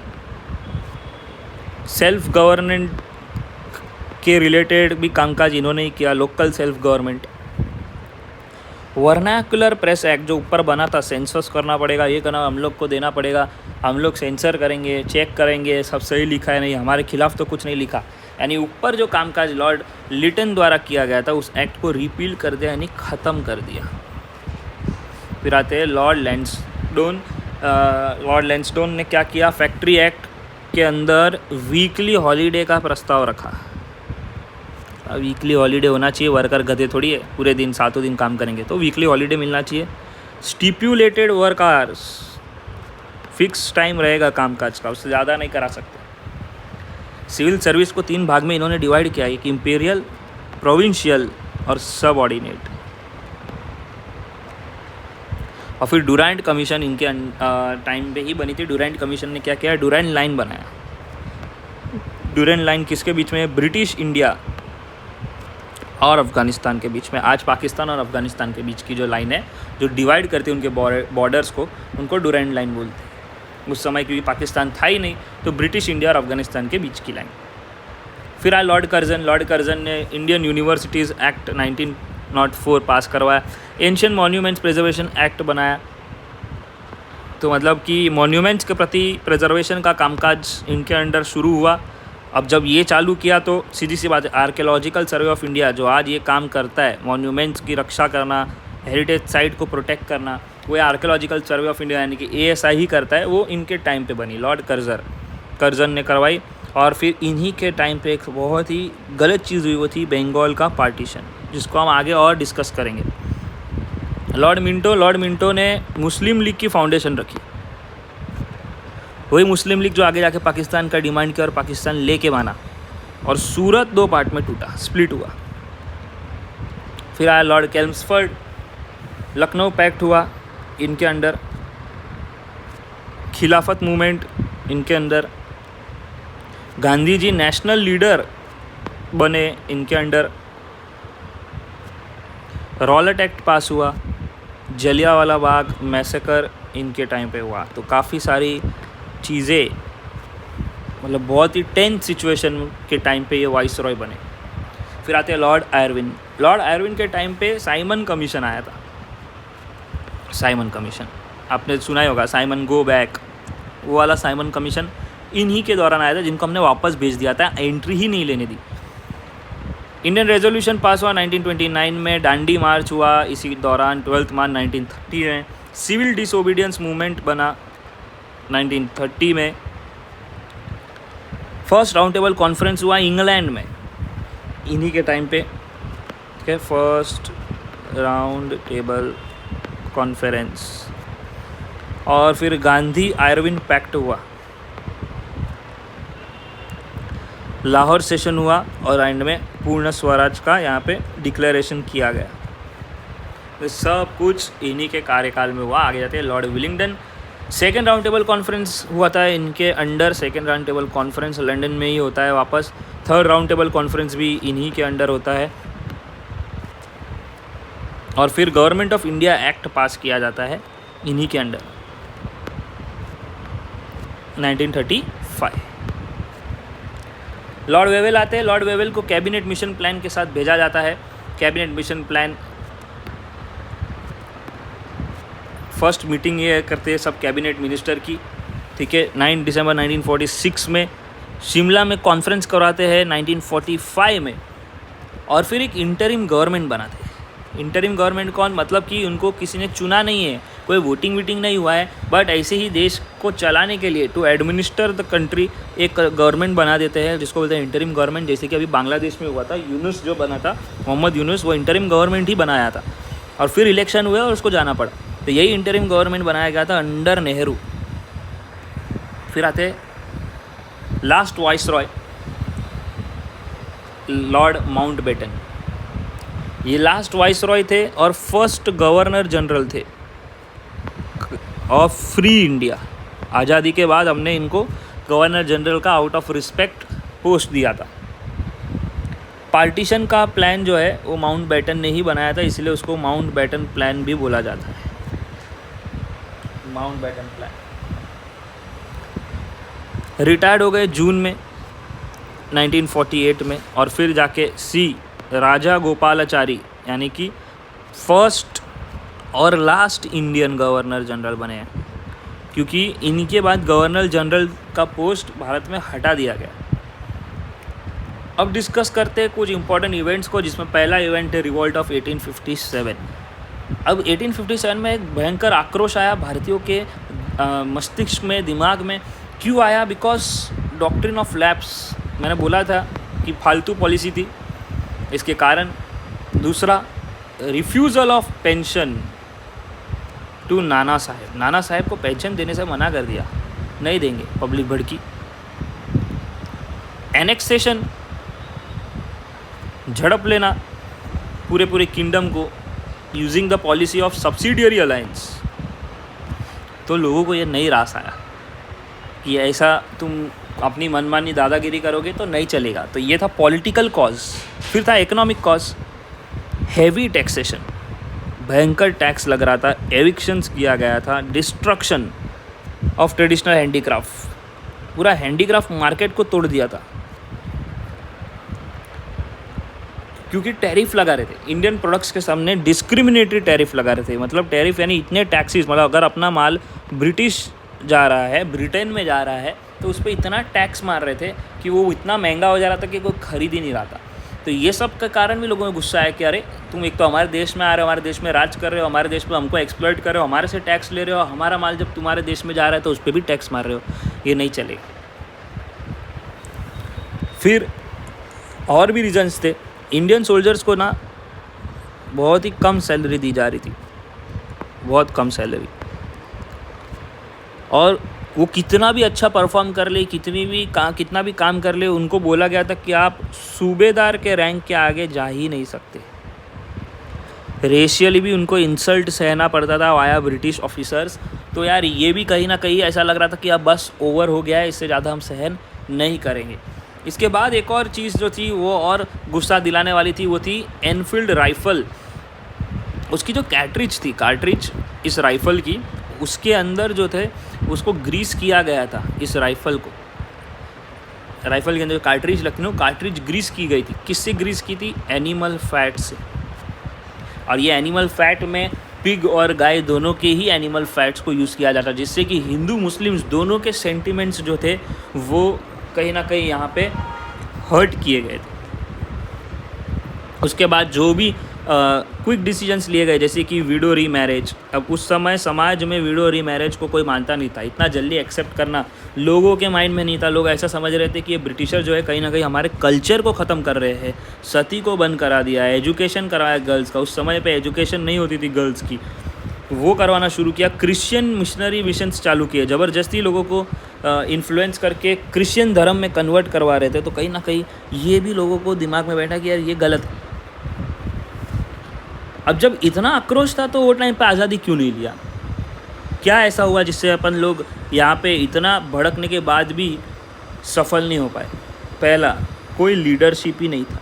[SPEAKER 1] सेल्फ गवर्नमेंट के रिलेटेड भी कामकाज इन्होंने ही किया, local self government. Vernacular press act जो ऊपर बना था, सेंसस करना पड़ेगा, ये करना, हम लोग को देना पड़ेगा, हम लोग सेंसर करेंगे, चेक करेंगे सब सही लिखा है नहीं, हमारे खिलाफ तो कुछ नहीं लिखा। यानी ऊपर जो कामकाज लॉर्ड लिटन द्वारा किया गया था उस एक्ट को रिपील कर दिया, यानी ख़त्म कर दिया। फिर आते हैं लॉर्ड लैंसडोन। लॉर्ड लैंसडोन ने क्या किया, फैक्ट्री एक्ट के अंदर वीकली हॉलीडे का प्रस्ताव रखा। वीकली हॉलीडे होना चाहिए, वर्कर गधे थोड़ी है, पूरे दिन 7 दिन काम करेंगे, तो वीकली हॉलीडे मिलना चाहिए। स्टिप्यूलेटेड वर्क आवर्स, फिक्स टाइम रहेगा कामकाज का, उससे ज़्यादा नहीं करा सकते। सिविल सर्विस को 3 भाग में इन्होंने डिवाइड किया, एक इंपीरियल, प्रोविंशियल और सब ऑर्डिनेट। और फिर डुरैंट कमीशन इनके टाइम पे ही बनी थी। डुरैंट कमीशन ने क्या किया, डुरैंट लाइन बनाया। डुरैंट लाइन किसके बीच में, ब्रिटिश इंडिया और अफ़गानिस्तान के बीच में। आज पाकिस्तान और अफ़गानिस्तान के बीच की जो लाइन है जो डिवाइड करती है उनके बॉर्डर्स को, उनको डुरैंट लाइन बोलते हैं। उस समय क्योंकि पाकिस्तान था ही नहीं तो ब्रिटिश इंडिया और अफ़गानिस्तान के बीच की लाइन। फिर आया लॉर्ड कर्जन। लॉर्ड कर्जन ने इंडियन यूनिवर्सिटीज़ एक्ट 1904 पास करवाया। एंशिएंट मॉन्यूमेंट्स प्रिजर्वेशन एक्ट बनाया। तो मतलब कि मॉन्यूमेंट्स के प्रति प्रिजर्वेशन का कामकाज इनके अंडर शुरू हुआ। अब जब ये चालू किया तो सीधी सी बात है, आर्कियोलॉजिकल सर्वे ऑफ इंडिया जो आज ये काम करता है मॉन्यूमेंट्स की रक्षा करना, हेरिटेज साइट को प्रोटेक्ट करना, वो आर्कियोलॉजिकल सर्वे ऑफ इंडिया यानी कि ASI ही करता है। वो इनके टाइम पे बनी, लॉर्ड कर्जन ने करवाई। और फिर इन्हीं के टाइम पे एक बहुत ही गलत चीज़ हुई, वो थी बंगाल का पार्टीशन, जिसको हम आगे और डिस्कस करेंगे। लॉर्ड मिंटो ने मुस्लिम लीग की फाउंडेशन रखी। वही मुस्लिम लीग जो आगे जाके पाकिस्तान का डिमांड किया और पाकिस्तान लेके माना, और सूरत 2 पार्ट में टूटा, स्प्लिट हुआ। फिर आया लॉर्ड केल्म्सफोर्ड। लखनऊ पैक्ट हुआ इनके अंडर। खिलाफत मूवमेंट इनके अंदर। गांधी जी नेशनल लीडर बने इनके अंडर। रॉलेट एक्ट पास हुआ। जलियांवाला बाग मैसेकर इनके टाइम पे हुआ। तो काफ़ी सारी चीज़ें, मतलब बहुत ही टेंस सिचुएशन के टाइम पे ये वाइसरॉय बने। फिर आते हैं लॉर्ड आयरविन। लॉर्ड आयरविन के टाइम पे साइमन कमीशन आया था। साइमन कमीशन आपने सुना ही होगा, साइमन गो बैक, वो वाला साइमन कमीशन इन्हीं के दौरान आया था, जिनको हमने वापस भेज दिया था, एंट्री ही नहीं लेने दी। इंडियन रेजोल्यूशन पास हुआ 1929 में। डांडी मार्च हुआ इसी दौरान 12 मार्च 1930 में। सिविल डिसोबीडियंस मूवमेंट बना 1930 में। फर्स्ट राउंड टेबल कॉन्फ्रेंस हुआ इंग्लैंड में इन्हीं के टाइम पे। ठीक है, फर्स्ट राउंड टेबल कॉन्फ्रेंस। और फिर गांधी आयरविन पैक्ट हुआ, लाहौर सेशन हुआ, और एंड में पूर्ण स्वराज का यहाँ पे डिक्लेरेशन किया गया। तो सब कुछ इन्हीं के कार्यकाल में हुआ। आगे जाते हैं Lord Willingdon. Second round table conference हुआ था इनके under. Second round table conference London में ही होता है वापस। थर्ड राउंड टेबल कॉन्फ्रेंस भी इन्हीं के अंडर होता है। और फिर गवर्नमेंट ऑफ इंडिया एक्ट पास किया जाता है इन्हीं के अंडर 1935। लॉर्ड वेवेल आते हैं। लॉर्ड वेवेल को कैबिनेट मिशन प्लान के साथ भेजा जाता है। Cabinet mission plan, first meeting ये करते हैं सब कैबिनेट मिनिस्टर की। ठीक है, 9 दिसंबर 1946 में शिमला में कॉन्फ्रेंस करवाते हैं 1945 में। और फिर एक इंटरिम गवर्नमेंट बनाते हैं। इंटरिम गवर्नमेंट कौन, मतलब कि उनको किसी ने चुना नहीं है, कोई वोटिंग नहीं हुआ है, बट ऐसे ही देश को चलाने के लिए, टू एडमिनिस्टर द कंट्री, एक गवर्नमेंट बना देते हैं जिसको बोलते हैं इंटरिम गवर्नमेंट। जैसे कि अभी बांग्लादेश में हुआ था, यूनुस जो बना था, मोहम्मद यूनुस, वो इंटरिम गवर्नमेंट ही बनाया था। और फिर इलेक्शन हुए और उसको जाना पड़ा। तो यही इंटरिम गवर्नमेंट बनाया गया था अंडर नेहरू। फिर आते लास्ट वाइसरॉय लॉर्ड माउंटबेटन। ये लास्ट वाइसरॉय थे और फर्स्ट गवर्नर जनरल थे ऑफ फ्री इंडिया। आज़ादी के बाद हमने इनको गवर्नर जनरल का आउट ऑफ रिस्पेक्ट पोस्ट दिया था। पार्टीशन का प्लान जो है वो माउंटबेटन ने ही बनाया था, इसलिए उसको माउंटबेटन प्लान भी बोला जाता है। Mountbatten plan. रिटायर्ड हो गए जून में 1948 में। और फिर जाके राजा गोपालाचारी यानी कि फर्स्ट और लास्ट इंडियन गवर्नर जनरल बने हैं, क्योंकि इनके बाद गवर्नर जनरल का पोस्ट भारत में हटा दिया गया। अब डिस्कस करते हैं कुछ इंपॉर्टेंट इवेंट्स को, जिसमें पहला इवेंट है रिवॉल्ट ऑफ 1857। अब 1857 में एक भयंकर आक्रोश आया भारतीयों के मस्तिष्क में, दिमाग में। क्यों आया? बिकॉज डॉक्ट्रिन ऑफ लैप्स, मैंने बोला था कि फालतू पॉलिसी थी, इसके कारण। दूसरा, refusal of pension to Nana Saheb. Nana Saheb को पेंशन देने से मना कर दिया, नहीं देंगे, पब्लिक भड़की। एनेक्सेशन, झड़प लेना पूरे किंगडम को using the policy of subsidiary alliance. तो लोगों को ये नहीं रास आया कि ऐसा तुम अपनी मनमानी दादागिरी करोगे तो नहीं चलेगा। तो ये था पॉलिटिकल कॉज। फिर था इकोनॉमिक कॉज, हैवी टैक्सेशन, भयंकर टैक्स लग रहा था, एविक्शंस किया गया था, डिस्ट्रक्शन ऑफ ट्रेडिशनल हैंडीक्राफ्ट, पूरा हैंडीक्राफ्ट मार्केट को तोड़ दिया था क्योंकि टैरिफ लगा रहे थे इंडियन प्रोडक्ट्स के सामने, डिस्क्रिमिनेटरी टैरिफ लगा रहे थे। मतलब टैरिफ यानी इतने टैक्सेस, मतलब अगर अपना माल ब्रिटिश जा रहा है, ब्रिटेन में जा रहा है, तो उस पर इतना टैक्स मार रहे थे कि वो इतना महंगा हो जा रहा था कि कोई खरीद ही नहीं रहा था। तो ये सब का कारण भी लोगों में गुस्सा है कि अरे तुम एक तो हमारे देश में आ रहे हो, हमारे देश में राज कर रहे हो, हमारे देश में हमको एक्सप्लॉइट कर रहे हो, हमारे से टैक्स ले रहे हो, हमारा माल जब तुम्हारे देश में जा रहा है तो उस पर भी टैक्स मार रहे हो, ये नहीं चलेगा। फिर और भी रीजन्स थे। इंडियन सोल्जर्स को ना बहुत ही कम सैलरी दी जा रही थी, बहुत कम सैलरी, और वो कितना भी अच्छा परफॉर्म कर ले, कितना भी काम कर ले, उनको बोला गया था कि आप सूबेदार के रैंक के आगे जा ही नहीं सकते। रेशियली भी उनको इंसल्ट सहना पड़ता था वाया ब्रिटिश ऑफिसर्स। तो यार ये भी कहीं ना कहीं ऐसा लग रहा था कि अब बस ओवर हो गया है, इससे ज़्यादा हम सहन नहीं करेंगे। इसके बाद एक और चीज़ जो थी वो और गुस्सा दिलाने वाली थी, वो थी एनफील्ड राइफ़ल। उसकी जो कार्ट्रिज इस राइफ़ल की, उसके अंदर जो थे उसको ग्रीस किया गया था। इस राइफ़ल के अंदर जो कार्ट्रिज लगती है, कार्ट्रिज ग्रीस की गई थी। किससे ग्रीस की थी? एनिमल फैट से। और ये एनिमल फैट में पिग और गाय दोनों के ही एनिमल फैट्स को यूज़ किया जाता, जिससे कि हिंदू मुस्लिम्स दोनों के सेंटिमेंट्स जो थे वो कहीं ना कहीं यहाँ पे हर्ट किए गए थे। उसके बाद जो भी क्विक डिसीजंस लिए गए, जैसे कि विडो री मैरिज। अब उस समय समाज में विडो री मैरिज को कोई मानता नहीं था, इतना जल्दी एक्सेप्ट करना लोगों के माइंड में नहीं था। लोग ऐसा समझ रहे थे कि ये ब्रिटिशर जो है कहीं ना कहीं हमारे कल्चर को ख़त्म कर रहे हैं, सती को बंद करा दिया है, एजुकेशन करवाया गर्ल्स का। उस समय पे एजुकेशन नहीं होती थी गर्ल्स की, वो करवाना शुरू किया। क्रिश्चियन मिशनरी मिशंस चालू किए, ज़बरदस्ती लोगों को इन्फ्लुएंस करके क्रिश्चियन धर्म में कन्वर्ट करवा रहे थे। तो कहीं ना कहीं ये भी लोगों को दिमाग में बैठा कि यार ये गलत है। अब जब इतना आक्रोश था तो वो टाइम पे आज़ादी क्यों नहीं लिया? क्या ऐसा हुआ जिससे अपन लोग यहाँ पे इतना भड़कने के बाद भी सफल नहीं हो पाए? पहला, कोई लीडरशिप ही नहीं था।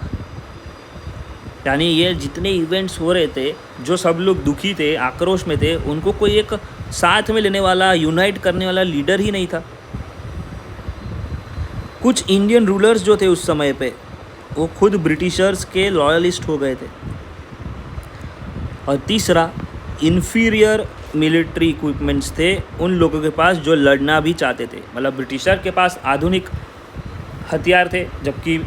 [SPEAKER 1] यानी ये जितने इवेंट्स हो रहे थे, जो सब लोग दुखी थे, आक्रोश में थे, उनको कोई एक साथ में लेने वाला, यूनाइट करने वाला लीडर ही नहीं था। कुछ इंडियन रूलर्स जो थे उस समय पे, वो खुद ब्रिटिशर्स के लॉयलिस्ट हो गए थे। और तीसरा, इन्फीरियर मिलिट्री इक्विपमेंट्स थे उन लोगों के पास जो लड़ना भी चाहते थे। मतलब ब्रिटिशर के पास आधुनिक हथियार थे, जबकि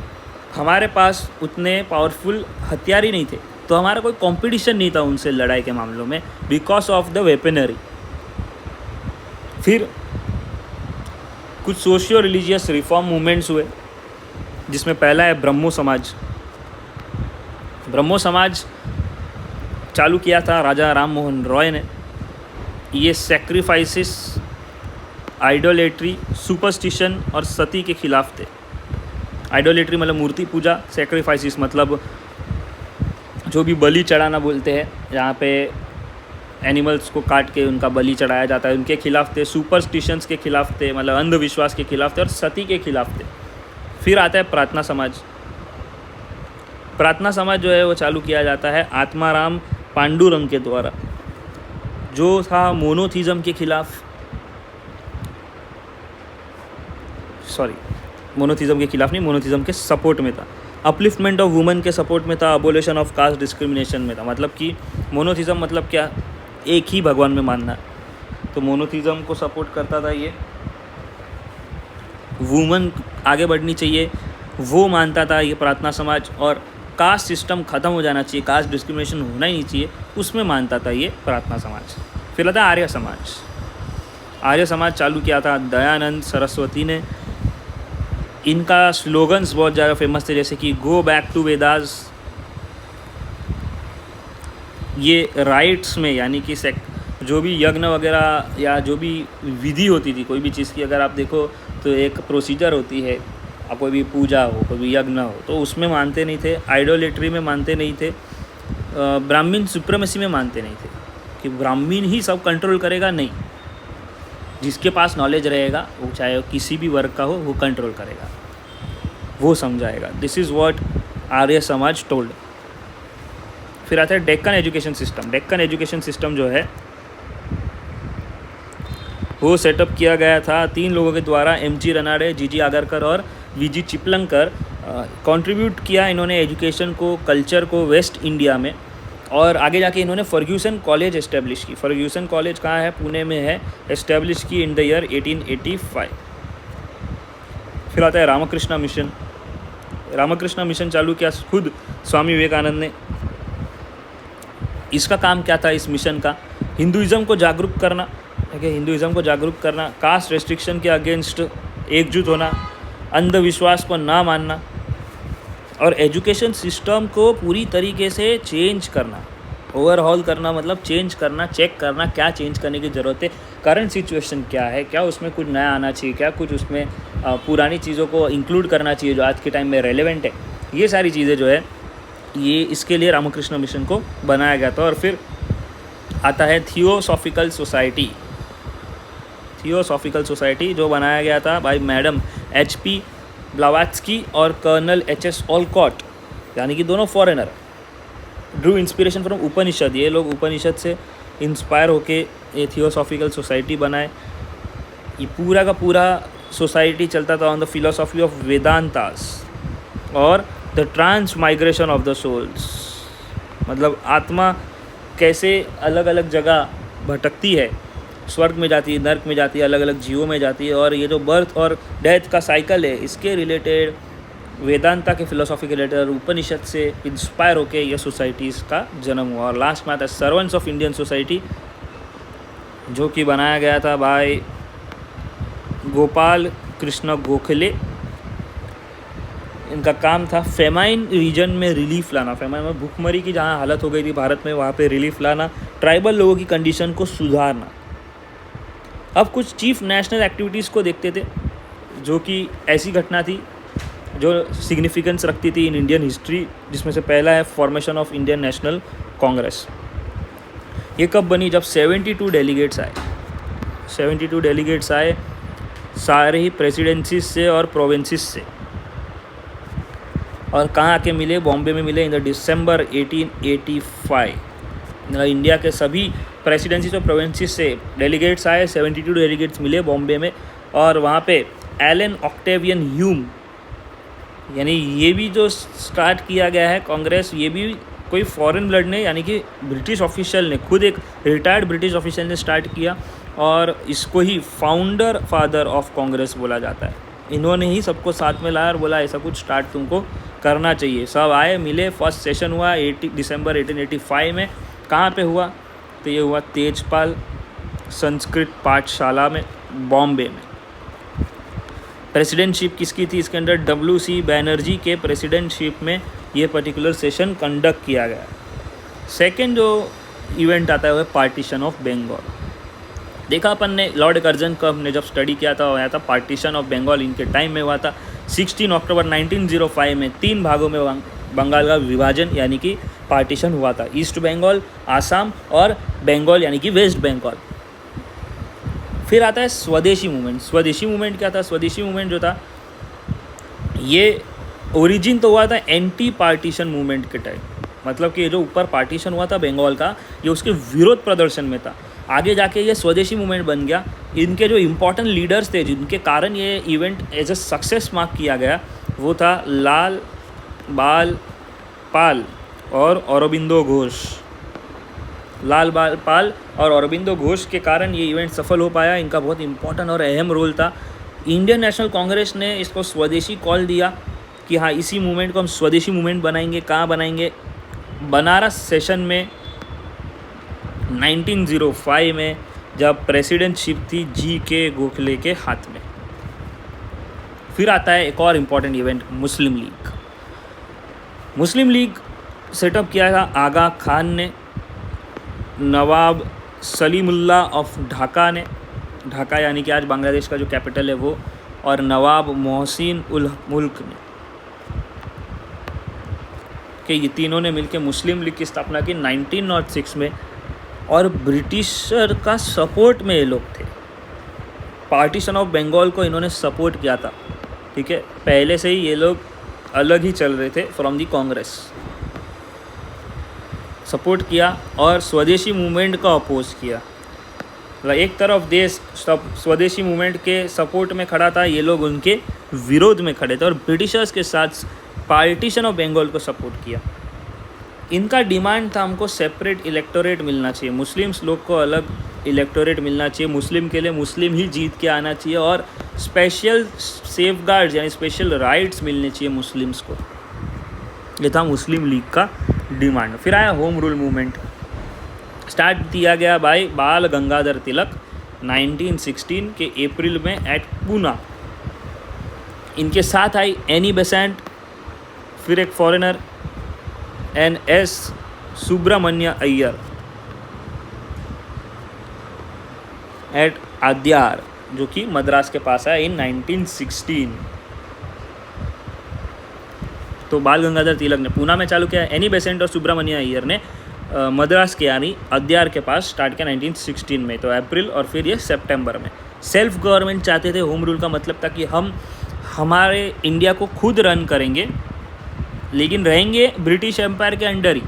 [SPEAKER 1] हमारे पास उतने पावरफुल हथियार ही नहीं थे। तो हमारा कोई कंपटीशन नहीं था उनसे लड़ाई के मामलों में, बिकॉज ऑफ द वेपनरी। फिर कुछ सोशियो रिलीजियस रिफॉर्म मूवमेंट्स हुए, जिसमें पहला है ब्रह्मो समाज। ब्रह्मो समाज चालू किया था राजा राम मोहन रॉय ने। ये सेक्रीफाइसेस, आइडोलेट्री, सुपरस्टिशन और सती के खिलाफ थे। आइडोलेट्री मतलब मूर्ति पूजा, सेक्रीफाइसेस मतलब जो भी बलि चढ़ाना बोलते हैं, जहाँ पे एनिमल्स को काट के उनका बलि चढ़ाया जाता है, उनके खिलाफ थे। सुपरस्टिशंस के खिलाफ थे, मतलब अंधविश्वास के खिलाफ थे, और सती के खिलाफ थे। फिर आता है प्रार्थना समाज। प्रार्थना समाज जो है वो चालू किया जाता है आत्माराम पांडुरंग के द्वारा, जो था मोनोथिज़म के खिलाफ। मोनोथिज़म के खिलाफ नहीं, मोनोथिज़म के सपोर्ट में था। अपलिफ्टमेंट ऑफ वुमेन के सपोर्ट में था। अबोलिशन ऑफ कास्ट डिस्क्रिमिनेशन में था। मतलब कि मोनोथिज़म मतलब क्या? एक ही भगवान में मानना। तो मोनोथिज़म को सपोर्ट करता था ये। वुमेन आगे बढ़नी चाहिए वो मानता था ये प्रार्थना समाज, और कास्ट सिस्टम ख़त्म हो जाना चाहिए, कास्ट डिस्क्रिमिनेशन होना ही नहीं चाहिए, उसमें मानता था ये प्रार्थना समाज। फिर आता आर्य समाज। आर्य समाज चालू किया था दयानंद सरस्वती ने। इनका स्लोगन्स बहुत ज़्यादा फेमस थे, जैसे कि गो बैक टू वेदास। ये राइट्स में, यानी कि जो भी यज्ञ वगैरह या जो भी विधि होती थी कोई भी चीज़ की, अगर आप देखो तो एक प्रोसीजर होती है, अब कोई भी पूजा हो, कोई भी यज्ञ हो, तो उसमें मानते नहीं थे। आइडोलेट्री में मानते नहीं थे। ब्राह्मण सुप्रीमेसी में मानते नहीं थे कि ब्राह्मण ही सब कंट्रोल करेगा, नहीं। जिसके पास नॉलेज रहेगा वो चाहे वो किसी भी वर्ग का हो वो कंट्रोल करेगा, वो समझाएगा। This is what Arya Samaj told. फिर आता है Deccan education system. Deccan education system जो है वो सेटअप किया गया था 3 लोगों के द्वारा, एम.जी. रनाडे, जी.जी. आगरकर और वी.जी. चिपलंकर। कंट्रीब्यूट किया इन्होंने एजुकेशन को, कल्चर को वेस्ट इंडिया में, और आगे जाके इन्होंने फर्ग्यूसन कॉलेज एस्टेब्लिश की। फर्ग्यूसन कॉलेज कहाँ है? पुणे में है। एस्टेब्लिश की इन द ईयर 1885। फिर आता है रामकृष्ण मिशन। रामकृष्ण मिशन चालू किया खुद स्वामी विवेकानंद ने। इसका काम क्या था इस मिशन का? हिंदुज़म को जागरूक करना, ठीक है, हिंदुज़म को जागरूक करना, कास्ट रेस्ट्रिक्शन के अगेंस्ट एकजुट होना, अंधविश्वास को ना मानना, और एजुकेशन सिस्टम को पूरी तरीके से चेंज करना। ओवरहॉल करना मतलब चेंज करना, चेक करना क्या चेंज करने की ज़रूरत है, करंट सिचुएशन क्या है, क्या उसमें कुछ नया आना चाहिए, क्या कुछ उसमें पुरानी चीज़ों को इंक्लूड करना चाहिए जो आज के टाइम में रेलेवेंट है। ये सारी चीज़ें जो है ये इसके लिए रामकृष्ण मिशन को बनाया गया था। और फिर आता है थियोसॉफिकल सोसाइटी। थियोसॉफिकल सोसाइटी जो बनाया गया था बाय मैडम H.P. ब्लावात्स्की और कर्नल H.S. ऑलकॉट, यानी कि दोनों फॉरेनर। ड्रू इंस्पिरेशन फ्रॉम उपनिषद, ये लोग उपनिषद से इंस्पायर होके ये थियोसॉफिकल सोसाइटी बनाए। ये पूरा का पूरा सोसाइटी चलता था on the philosophy of Vedantas और the transmigration of the souls, मतलब आत्मा कैसे अलग अलग जगह भटकती है, स्वर्ग में जाती है, नर्क में जाती है, अलग अलग जीवों में जाती है, और ये जो बर्थ और डेथ का साइकिल है इसके रिलेटेड वेदांता के फिलोसॉफी के रिलेटेड उपनिषद से इंस्पायर होके ये सोसाइटीज़ का जन्म हुआ। और लास्ट में आता है सर्वेंट्स ऑफ इंडियन सोसाइटी, जो कि बनाया गया था बाय गोपाल कृष्ण गोखले। इनका काम था फेमाइन रीजन में रिलीफ लाना, फेमाइन में भूखमरी की जहाँ हालत हो गई थी भारत में, वहाँ पे रिलीफ लाना, ट्राइबल लोगों की कंडीशन को सुधारना। अब कुछ चीफ नेशनल एक्टिविटीज़ को देखते थे, जो कि ऐसी घटना थी जो सिग्निफिकेंस रखती थी इन इंडियन हिस्ट्री, जिसमें से पहला है formation of Indian national Congress. ये कब बनी? जब 72 डेलीगेट्स आए। 72 डेलीगेट्स आए सारे ही प्रेसिडेंसीज से और प्रोविंसेस से, और कहाँ आके मिले? बॉम्बे में मिले इन द दिसंबर 1885। इंडिया के सभी प्रेसिडेंसीज और प्रोविंसेस से डेलीगेट्स आए, 72 डेलीगेट्स मिले बॉम्बे में, और वहाँ पे एलन ऑक्टेवियन ह्यूम, यानी ये भी जो स्टार्ट किया गया है कांग्रेस, ये भी कोई फॉरेन ब्लड ने, यानी कि ब्रिटिश ऑफिशियल ने, खुद एक रिटायर्ड ब्रिटिश ऑफिशियल ने स्टार्ट किया, और इसको ही फाउंडर फादर ऑफ कांग्रेस बोला जाता है। इन्होंने ही सबको साथ में लाया और बोला ऐसा कुछ स्टार्ट तुमको करना चाहिए। सब आए, मिले, फर्स्ट सेशन हुआ दिसंबर 1885 में। कहाँ पे हुआ? तो ये हुआ तेजपाल संस्कृत पाठशाला में, बॉम्बे में। प्रेसिडेंटशिप किसकी थी? इसके अंदर WC बैनर्जी के प्रेसिडेंटशिप में ये पर्टिकुलर सेशन कंडक्ट किया गया। सेकेंड जो इवेंट आता है वो है पार्टीशन ऑफ बंगाल। देखा अपन ने लॉर्ड कर्जन को हमने जब स्टडी किया था, आया था पार्टीशन ऑफ बंगाल इनके टाइम में हुआ था। 16 अक्टूबर 1905 में 3 भागों में बंगाल का विभाजन यानी कि पार्टीशन हुआ था, ईस्ट बंगाल, आसाम और बंगाल यानी कि वेस्ट बंगाल। फिर आता है स्वदेशी मूवमेंट। स्वदेशी मूवमेंट क्या था? स्वदेशी मूवमेंट जो था ये ओरिजिन तो हुआ था एंटी पार्टीशन मूवमेंट के टाइम, मतलब कि ये जो ऊपर पार्टीशन हुआ था बंगाल का, ये उसके विरोध प्रदर्शन में था। आगे जाके ये स्वदेशी मूवमेंट बन गया। इनके जो इम्पोर्टेंट लीडर्स थे जिनके कारण ये event as a success mark किया गया, वो था लाल बाल पाल और अरबिंदो घोष। लाल बाल पाल और अरबिंदो घोष के कारण ये इवेंट सफल हो पाया। इनका बहुत इंपॉर्टेंट और अहम रोल था। इंडियन नेशनल कांग्रेस ने इसको स्वदेशी कॉल दिया कि हाँ इसी मूवमेंट को हम स्वदेशी मूवमेंट बनाएंगे। कहाँ बनाएंगे? बनारस सेशन में 1905 में, जब प्रेसिडेंटशिप थी GK गोखले के हाथ में। फिर आता है एक और इम्पॉर्टेंट इवेंट, मुस्लिम लीग। मुस्लिम लीग सेटअप किया था आगा खान ने, नवाब सलीमुल्लाह ऑफ ढाका ने, ढाका यानी कि आज बांग्लादेश का जो कैपिटल है वो, और नवाब मोहसिन उल मुल्क ने, कि ये तीनों ने मिलकर मुस्लिम लीग की स्थापना की 1906 में। और ब्रिटिशर का सपोर्ट में ये लोग थे। पार्टीशन ऑफ बंगाल को इन्होंने सपोर्ट किया था, ठीक है। पहले से ही ये लोग अलग ही चल रहे थे फ्रॉम दी कांग्रेस, सपोर्ट किया और स्वदेशी मूवमेंट का अपोज किया। एक तरफ देश स्वदेशी मूवमेंट के सपोर्ट में खड़ा था, ये लोग उनके विरोध में खड़े थे और ब्रिटिशर्स के साथ पार्टीशन ऑफ बंगाल को सपोर्ट किया। इनका डिमांड था हमको सेपरेट इलेक्टोरेट मिलना चाहिए, मुस्लिम्स लोग को अलग इलेक्टोरेट मिलना चाहिए, मुस्लिम के लिए मुस्लिम ही जीत के आना चाहिए और स्पेशल सेफगार्ड्स यानी स्पेशल राइट्स मिलने चाहिए मुस्लिम्स को। ये था मुस्लिम लीग का डिमांड। फिर आया होम रूल मूवमेंट, स्टार्ट किया गया बाय बाल गंगाधर तिलक 1916 के अप्रैल में एट पूना। इनके साथ आई एनी बेसेंट, फिर एक foreigner NS Subramania Iyer at Adyar, जो कि मद्रास के पास है इन 1916। तो बाल गंगाधर तिलक ने पूना में चालू किया, एनी बेसेंट और सुब्रमण्य अय्यर ने मद्रास के यानी अद्यार के पास स्टार्ट किया 1916 में, तो अप्रैल और फिर ये सितंबर में। सेल्फ गवर्नमेंट चाहते थे, होम रूल का मतलब था कि हम हमारे इंडिया को खुद रन करेंगे, लेकिन रहेंगे ब्रिटिश एम्पायर के अंडर ही,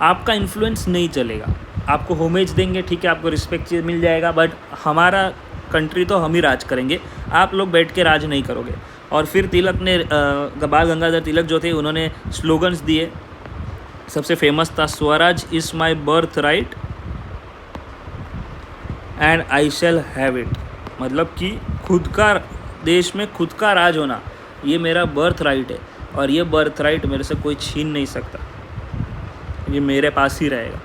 [SPEAKER 1] आपका इन्फ्लुएंस नहीं चलेगा, आपको होमेज देंगे, ठीक है, आपको रिस्पेक्ट मिल जाएगा, बट हमारा कंट्री तो हम ही राज करेंगे, आप लोग बैठ के राज नहीं करोगे। और फिर तिलक ने बाल गंगाधर तिलक जो थे उन्होंने स्लोगन्स दिए, सबसे फेमस था Swaraj is my birth right and I shall have it, मतलब कि खुद का देश में खुद का राज होना ये मेरा बर्थ राइट है और ये बर्थ राइट मेरे से कोई छीन नहीं सकता, ये मेरे पास ही रहेगा,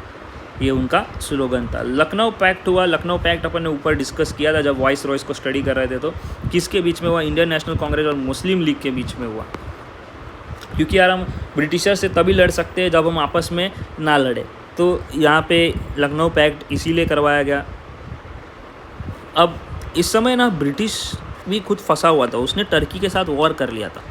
[SPEAKER 1] ये उनका स्लोगन था। लखनऊ पैक्ट हुआ, लखनऊ पैक्ट अपन ने ऊपर डिस्कस किया था जब वॉइस रॉयस को स्टडी कर रहे थे, तो किसके बीच में हुआ, इंडियन नेशनल कांग्रेस और मुस्लिम लीग के बीच में हुआ, क्योंकि यार हम ब्रिटिशर से तभी लड़ सकते हैं जब हम आपस में ना लड़े, तो यहाँ पे लखनऊ पैक्ट इसीलिए करवाया गया। अब इस समय ना ब्रिटिश भी खुद फंसा हुआ था, उसने टर्की के साथ वॉर कर लिया था,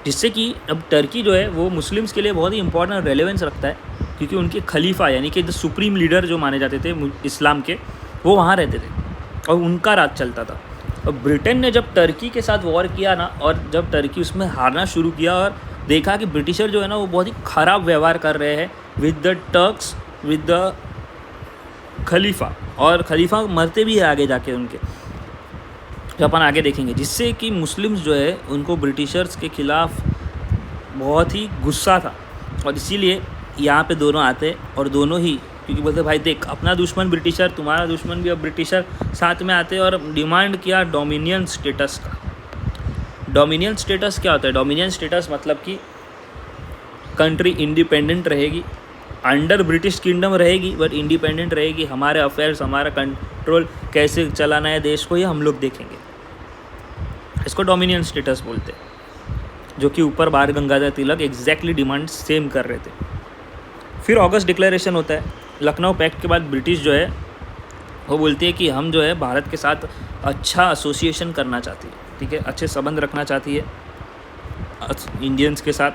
[SPEAKER 1] जिससे कि अब टर्की जो है वो मुस्लिम्स के लिए बहुत ही इंपॉर्टेंट रेलेवेंस रखता है, क्योंकि उनके खलीफा यानी कि जो सुप्रीम लीडर जो माने जाते थे इस्लाम के, वो वहाँ रहते थे और उनका राज चलता था। और ब्रिटेन ने जब टर्की के साथ वॉर किया ना, और जब टर्की उसमें हारना शुरू किया और देखा कि ब्रिटिशर जो है ना वो बहुत ही ख़राब व्यवहार कर रहे हैं with the Turks, with the खलीफा, और खलीफा मरते भी है आगे जाके उनके, जो अपन आगे देखेंगे, जिससे कि मुस्लिम्स जो है उनको ब्रिटिशर्स के ख़िलाफ़ बहुत ही गुस्सा था और इसीलिए यहाँ पे दोनों आते और दोनों ही, क्योंकि बोलते भाई देख अपना दुश्मन ब्रिटिशर, तुम्हारा दुश्मन भी अब ब्रिटिशर, साथ में आते और डिमांड किया डोमिनियन स्टेटस का। डोमिनियन स्टेटस क्या होता है? डोमिनियन स्टेटस मतलब कि कंट्री इंडिपेंडेंट रहेगी, अंडर ब्रिटिश किंगडम रहेगी बट इंडिपेंडेंट रहेगी, हमारे अफेयर्स, हमारा कंट्रोल कैसे चलाना है देश को ये हम लोग देखेंगे, इसको डोमिनियन स्टेटस बोलते हैं, जो कि ऊपर बाल Gangadhar Tilak exactly demand same कर रहे थे। फिर अगस्त डिक्लेरेशन होता है, लखनऊ पैक्ट के बाद ब्रिटिश जो है वो बोलती है कि हम जो है भारत के साथ अच्छा एसोसिएशन करना चाहती है, ठीक है, अच्छे संबंध रखना चाहती है इंडियंस के साथ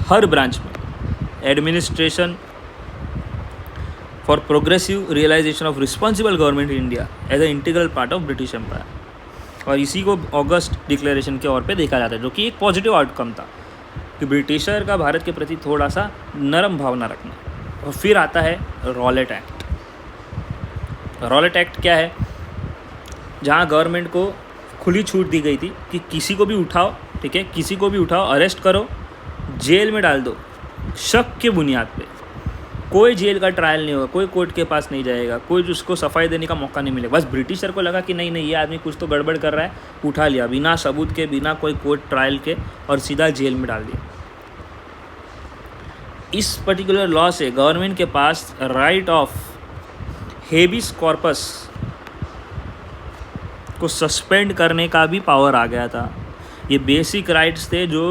[SPEAKER 1] हर ब्रांच में, administration for progressive realisation of responsible government in India as a integral part of British empire, और इसी को अगस्त डिक्लेरेशन के तौर पे देखा जाता है, जो कि एक पॉजिटिव आउटकम था कि ब्रिटिशर का भारत के प्रति थोड़ा सा नरम भावना रखना। और फिर आता है रॉलेट एक्ट। रॉलेट एक्ट क्या है? जहाँ गवर्नमेंट को खुली छूट दी गई थी कि किसी को भी उठाओ, ठीक है, किसी को भी उठाओ, अरेस्ट करो, जेल में डाल दो, शक के बुनियाद पे, कोई जेल का ट्रायल नहीं होगा, कोई कोर्ट के पास नहीं जाएगा, कोई उसको सफाई देने का मौका नहीं मिलेगा। बस ब्रिटिशर को लगा कि नहीं नहीं ये आदमी कुछ तो गड़बड़ कर रहा है, उठा लिया बिना सबूत के, बिना कोई कोर्ट ट्रायल के, और सीधा जेल में डाल दिया। इस पर्टिकुलर लॉ से गवर्नमेंट के पास राइट ऑफ हेबिस कॉर्पस को सस्पेंड करने का भी पावर आ गया था। ये बेसिक राइट्स थे जो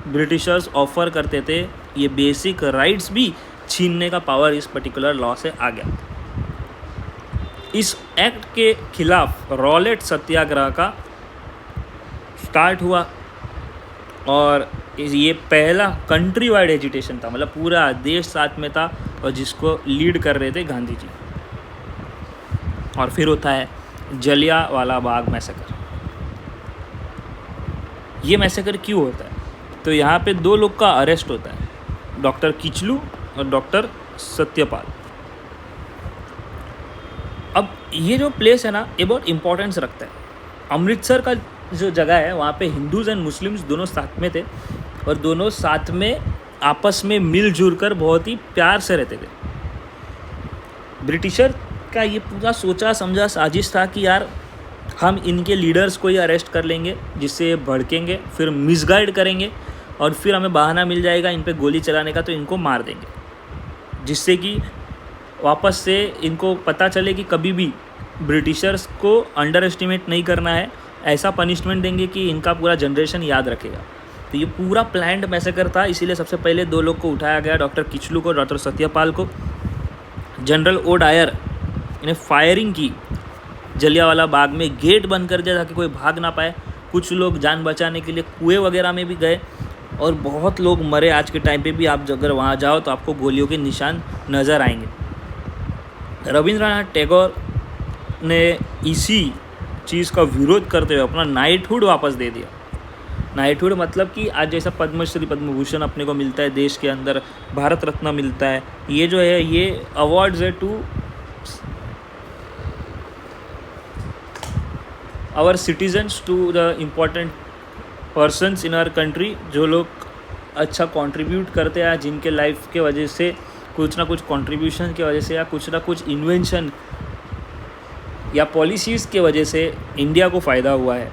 [SPEAKER 1] ब्रिटिशर्स ऑफर करते थे, ये बेसिक राइट्स भी छीनने का पावर इस पर्टिकुलर लॉ से आ गया। इस एक्ट के खिलाफ रॉलेट सत्याग्रह का स्टार्ट हुआ और ये पहला कंट्री वाइड एजिटेशन था, मतलब पूरा देश साथ में था और जिसको लीड कर रहे थे गांधी जी। और फिर होता है जलियांवाला बाग मैसेकर। ये मैसेकर क्यों होता है? तो यहाँ पे 2 लोग का अरेस्ट होता है, डॉक्टर किचलू और डॉक्टर सत्यपाल। अब ये जो प्लेस है ना, ये बहुत इम्पोर्टेंस रखता है। अमृतसर का जो जगह है वहाँ पे हिंदूज़ एंड मुस्लिम्स दोनों साथ में थे और दोनों साथ में आपस में मिलजुल कर बहुत ही प्यार से रहते थे। ब्रिटिशर का ये पूरा सोचा समझा साजिश था कि यार हम इनके लीडर्स को ही अरेस्ट कर लेंगे, जिससे ये भड़केंगे, फिर मिसगाइड करेंगे और फिर हमें बहाना मिल जाएगा इन पे गोली चलाने का, तो इनको मार देंगे, जिससे कि वापस से इनको पता चले कि कभी भी ब्रिटिशर्स को अंडर एस्टिमेट नहीं करना है। ऐसा पनिशमेंट देंगे कि इनका पूरा जनरेशन याद रखेगा। तो ये पूरा प्लान्ड मैसेकर था, इसीलिए सबसे पहले 2 लोग को उठाया गया, डॉक्टर किचलू को, डॉक्टर सत्यपाल को। जनरल ओ डायर ने फायरिंग की जलियांवाला बाग में, गेट बंद कर दिया ताकि कोई भाग ना पाए। कुछ लोग जान बचाने के लिए कुएं वगैरह में भी गए और बहुत लोग मरे। आज के टाइम पे भी आप अगर वहाँ जाओ तो आपको गोलियों के निशान नज़र आएंगे। रविंद्रनाथ टैगोर ने इसी चीज़ का विरोध करते हुए अपना नाइटहुड वापस दे दिया। नाइटहुड मतलब कि आज जैसा पद्मश्री पद्म भूषण अपने को मिलता है देश के अंदर, भारत रत्न मिलता है, ये जो है ये अवार्ड्स है to our citizens, to the important persons in our country, जो लोग अच्छा कंट्रीब्यूट करते हैं, जिनके लाइफ के वजह से कुछ ना कुछ कंट्रीब्यूशन की वजह से या कुछ ना कुछ इन्वेंशन या पॉलिसीज़ के वजह से इंडिया को फ़ायदा हुआ है,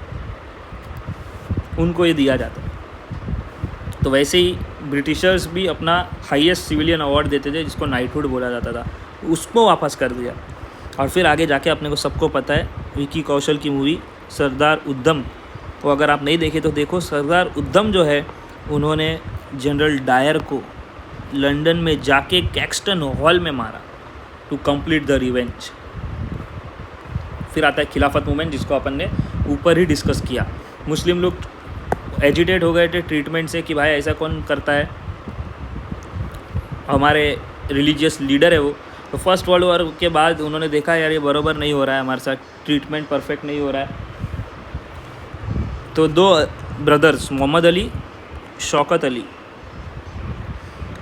[SPEAKER 1] उनको ये दिया जाता है। तो वैसे ही ब्रिटिशर्स भी अपना हाईएस्ट सिविलियन अवार्ड देते थे, जिसको नाइटहुड बोला जाता था, उसको वापस कर दिया। और फिर आगे जाके अपने को सबको पता है, विकी कौशल की मूवी सरदार उद्धम, वो अगर आप नहीं देखे तो देखो। सरदार उद्धम जो है, उन्होंने जनरल डायर को लंदन में जाके कैक्सटन हॉल में मारा टू कंप्लीट द रिवेंज। फिर आता है खिलाफत मूवमेंट, जिसको अपन ने ऊपर ही डिस्कस किया। मुस्लिम लोग एजिटेट हो गए थे ट्रीटमेंट से कि भाई ऐसा कौन करता है, हमारे रिलीजियस लीडर है वो। तो फर्स्ट वर्ल्ड वॉर के बाद उन्होंने देखा यार ये बराबर नहीं हो रहा है, हमारे साथ ट्रीटमेंट परफेक्ट नहीं हो रहा है। तो 2 ब्रदर्स मोहम्मद अली, शौकत अली,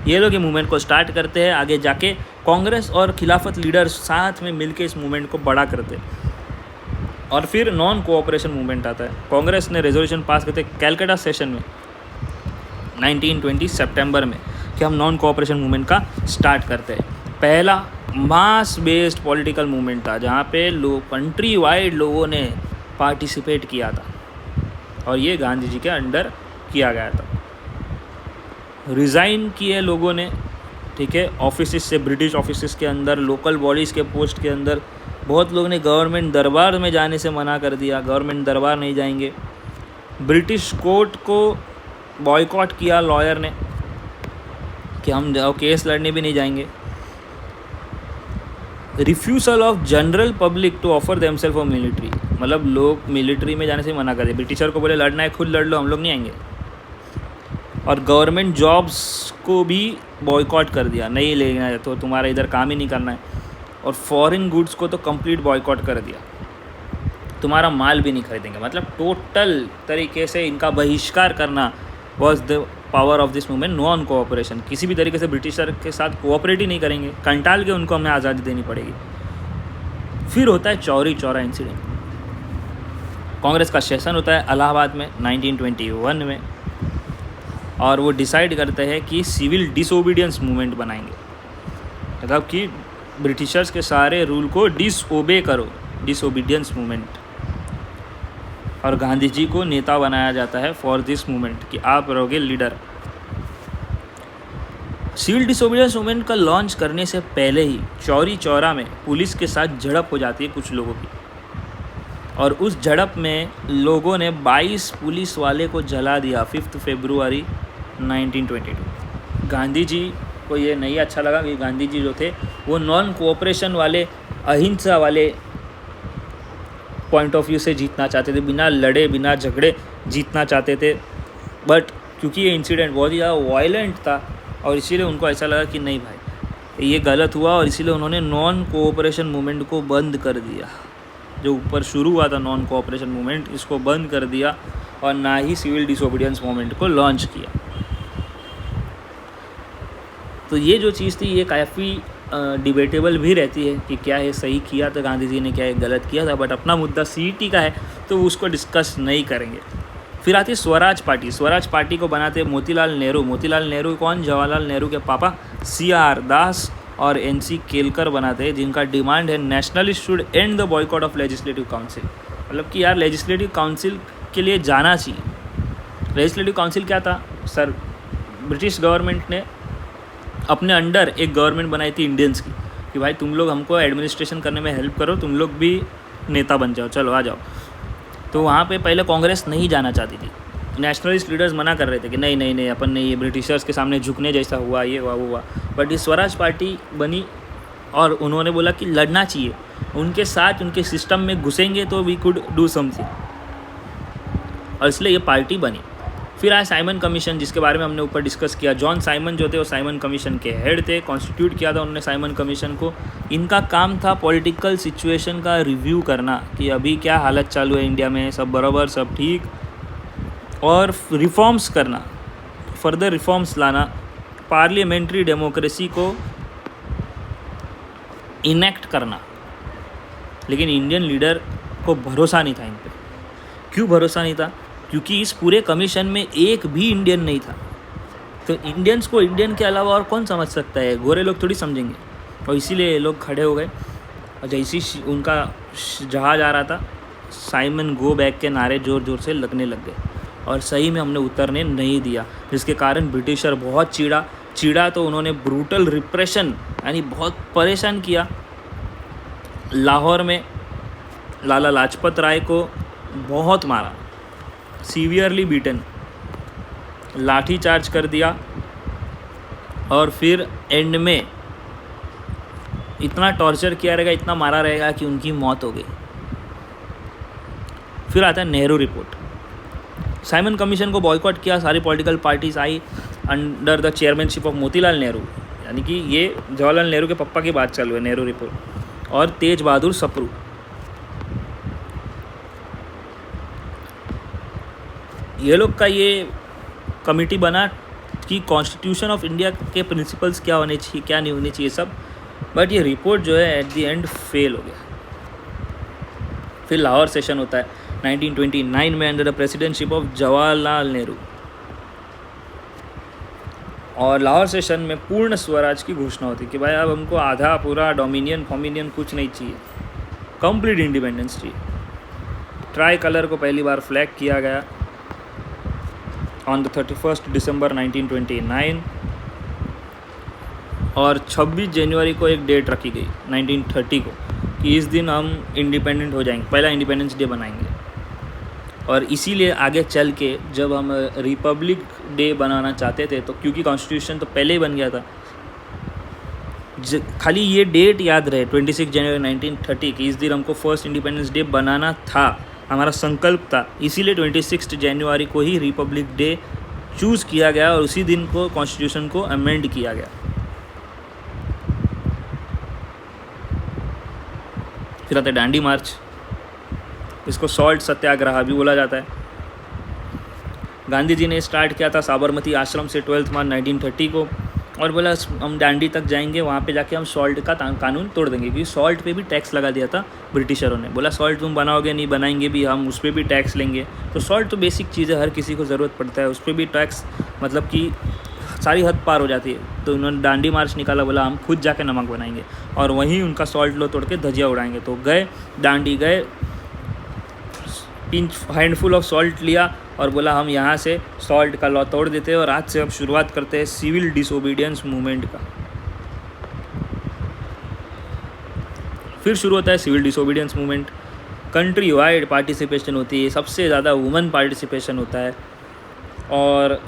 [SPEAKER 1] ये लोग ये मूवमेंट को स्टार्ट करते हैं। आगे जाके कांग्रेस और खिलाफत लीडर्स साथ में मिलके इस मूवमेंट को बड़ा करते हैं। और फिर नॉन कोऑपरेशन मूवमेंट आता है। कांग्रेस ने रेजोल्यूशन पास करते कैलकाटा सेशन में 1920 सितंबर में कि हम नॉन कोऑपरेशन मूवमेंट का स्टार्ट करते हैं। पहला मास बेस्ड पॉलिटिकल मूवमेंट था, जहाँ पे कंट्री वाइड लोगों ने पार्टिसिपेट किया था और ये गांधी जी के अंडर किया गया था। रिज़ाइन किए लोगों ने, ठीक है, ऑफिस से, ब्रिटिश ऑफिस के अंदर, लोकल बॉडीज़ के पोस्ट के अंदर। बहुत लोग ने गवर्नमेंट दरबार में जाने से मना कर दिया, गवर्नमेंट दरबार नहीं जाएंगे। ब्रिटिश कोर्ट को बॉयकॉट किया लॉयर ने कि हम जाओ केस लड़ने भी नहीं जाएंगे। Refusal of general public to offer themselves for military, मतलब लोग मिलिट्री में जाने से मना कर दिए। ब्रिटिशर को बोले लड़ना है खुद लड़ लो, हम लोग नहीं आएंगे। और गवर्नमेंट जॉब्स को भी बॉयकॉट कर दिया, नहीं लेना है तो तुम्हारा इधर काम ही नहीं करना है। और फॉरेन गुड्स को तो कंप्लीट बॉयकॉट कर दिया, तुम्हारा माल भी नहीं खरीदेंगे। मतलब टोटल तरीके से इनका बहिष्कार करना was the power of this movement. Non cooperation, किसी भी तरीके से ब्रिटिशर के साथ कोऑपरेट ही नहीं करेंगे, कंटाल के उनको हमें आज़ादी देनी पड़ेगी। फिर होता है चौरी चौरा इंसिडेंट। कांग्रेस का सेशन होता है इलाहाबाद में 1921 में, और वो डिसाइड करते हैं कि सिविल डिसओबीडियंस मूवमेंट बनाएंगे, मतलब कि ब्रिटिशर्स के सारे रूल को डिसओबे करो, डिसओबीडियंस मूवमेंट। और गांधी जी को नेता बनाया जाता है फॉर दिस मूवमेंट कि आप रहोगे लीडर। सिविल डिसओबीडियंस मूवमेंट का लॉन्च करने से पहले ही चौरी चौरा में पुलिस के साथ झड़प हो जाती है कुछ लोगों की, और उस झड़प में लोगों ने 22 पुलिस वाले को जला दिया 5 फरवरी 1922। गांधी जी को ये नहीं अच्छा लगा कि गांधी जी जो थे वो नॉन कोऑपरेशन वाले, अहिंसा वाले पॉइंट ऑफ व्यू से जीतना चाहते थे, बिना लड़े बिना झगड़े जीतना चाहते थे। बट क्योंकि ये इंसिडेंट बहुत ही ज़्यादा वायलेंट था और इसीलिए उनको ऐसा लगा कि नहीं भाई ये गलत हुआ, और इसीलिए उन्होंने नॉन कोऑपरेशन मूवमेंट को बंद कर दिया। जो ऊपर शुरू हुआ था नॉन कोऑपरेशन मूवमेंट, इसको बंद कर दिया और ना ही सिविल डिसोबीडियंस मूवमेंट को लॉन्च किया। तो ये जो चीज़ थी ये काफ़ी डिबेटेबल भी रहती है कि क्या ये सही किया था गांधी जी ने, क्या ये गलत किया था, बट अपना मुद्दा सीईटी का है तो उसको डिस्कस नहीं करेंगे। फिर आती स्वराज पार्टी। स्वराज पार्टी को बनाते मोतीलाल नेहरू। मोतीलाल नेहरू कौन? जवाहरलाल नेहरू के पापा CR दास और NC केलकर बनाते हैं, जिनका डिमांड है nationalist should and the boycott of legislative council. मतलब कि यार लेजिस्लेटिव काउंसिल के लिए जाना चाहिए। लेजिस्लेटिव काउंसिल क्या था सर? ब्रिटिश गवर्नमेंट ने अपने अंडर एक गवर्नमेंट बनाई थी इंडियंस की, कि भाई तुम लोग हमको एडमिनिस्ट्रेशन करने में हेल्प करो, तुम लोग भी नेता बन जाओ, चलो आ जाओ। तो वहाँ पे पहले कांग्रेस नहीं जाना चाहती थी, नेशनलिस्ट लीडर्स मना कर रहे थे कि नहीं नहीं नहीं, अपन नहीं, ये ब्रिटिशर्स के सामने झुकने जैसा हुआ, ये हुआ वो हुआ। बट ये स्वराज पार्टी बनी और उन्होंने बोला कि लड़ना चाहिए उनके साथ, उनके सिस्टम में घुसेंगे तो वी कुड डू समथिंग, और इसलिए ये पार्टी बनी। फिर आया साइमन कमीशन, जिसके बारे में हमने ऊपर डिस्कस किया। जॉन साइमन जो थे वो साइमन कमीशन के हेड थे, कॉन्स्टिट्यूट किया था उन्होंने साइमन कमीशन को। इनका काम था पॉलिटिकल सिचुएशन का रिव्यू करना कि अभी क्या हालत चालू है इंडिया में, सब बराबर, सब ठीक, और रिफॉर्म्स करना, फर्दर रिफॉर्म्स लाना, पार्लियामेंट्री डेमोक्रेसी को इनेक्ट करना। लेकिन इंडियन लीडर को भरोसा नहीं था इन पे। क्यों भरोसा नहीं था? क्योंकि इस पूरे कमीशन में एक भी इंडियन नहीं था। तो इंडियंस को इंडियन के अलावा और कौन समझ सकता है? गोरे लोग थोड़ी समझेंगे। और इसीलिए ये लोग खड़े हो गए और जैसे ही उनका जहाज आ रहा था, साइमन गो बैक के नारे ज़ोर ज़ोर से लगने लग गए और सही में हमने उतरने नहीं दिया, जिसके कारण ब्रिटिशर बहुत चिड़ा तो उन्होंने ब्रूटल रिप्रेशन यानी बहुत परेशान किया। लाहौर में लाला लाजपत राय को बहुत मारा, सीवियरली बीटन, लाठी चार्ज कर दिया, और फिर एंड में इतना टॉर्चर किया रहेगा, इतना मारा रहेगा कि उनकी मौत हो गई। फिर आता है नेहरू रिपोर्ट। साइमन कमीशन को बॉयकॉट किया, सारी political parties I under the chairmanship of Motilal Nehru, यानी कि ये जवाहरलाल नेहरू के पप्पा की बात चालू है, नेहरू रिपोर्ट, और तेज बहादुर सप्रू। ये लोग का ये कमेटी बना कि कॉन्स्टिट्यूशन ऑफ इंडिया के प्रिंसिपल्स क्या होने चाहिए, क्या नहीं होने चाहिए सब, बट ये रिपोर्ट जो है एट द एंड फेल हो गया। फिर लाहौर सेशन होता है 1929 में under the presidentship of Jawaharlal Nehru, और लाहौर सेशन में पूर्ण स्वराज की घोषणा होती कि भाई अब हमको आधा पूरा डोमिनियन फॉमिनियन कुछ नहीं चाहिए, कंप्लीट इंडिपेंडेंस चाहिए। ट्राई कलर को पहली बार फ्लैग किया गया ऑन द 31 दिसंबर 1929, और 26 जनवरी को एक डेट रखी गई 1930 को कि इस दिन हम इंडिपेंडेंट हो जाएंगे, पहला इंडिपेंडेंस डे बनाएंगे। और इसीलिए आगे चल के जब हम रिपब्लिक डे बनाना चाहते थे, तो क्योंकि कॉन्स्टिट्यूशन तो पहले ही बन गया था, खाली ये डेट याद रहे 26 जनवरी 1930 कि इस दिन हमको फर्स्ट इंडिपेंडेंस डे बनाना था, हमारा संकल्प था, इसीलिए 26 जनवरी को ही रिपब्लिक डे चूज़ किया गया और उसी दिन को कॉन्स्टिट्यूशन को अमेंड किया गया। फिर आता है डांडी मार्च, इसको सॉल्ट सत्याग्रह भी बोला जाता है। गांधी जी ने स्टार्ट किया था साबरमती आश्रम से 12 मार्च 1930 को, और बोला हम डांडी तक जाएंगे, वहाँ पे जाके हम सॉल्ट का कानून तोड़ देंगे, क्योंकि सॉल्ट पे भी टैक्स लगा दिया था ब्रिटिशरों ने। बोला सॉल्ट तुम बनाओगे नहीं, बनाएंगे भी हम, उस पर भी टैक्स लेंगे। तो सॉल्ट तो बेसिक चीज़ है, हर किसी को ज़रूरत पड़ता है, उस पर भी टैक्स, मतलब कि सारी हद पार हो जाती है। तो उन्होंने डांडी मार्च निकाला, बोला हम खुद जाके नमक बनाएंगे और वहीं उनका सॉल्ट लो तोड़ के धजिया उड़ाएंगे। तो गए डांडी गए, पिंच हैंडफुल ऑफ सॉल्ट लिया और बोला हम यहाँ से सॉल्ट का लॉ तोड़ देते हैं और आज से अब शुरुआत करते हैं सिविल डिसोबीडियंस मूवमेंट का। फिर शुरू होता है civil disobedience movement, country wide participation होती है, सबसे ज़्यादा वुमेन पार्टिसिपेशन होता है, और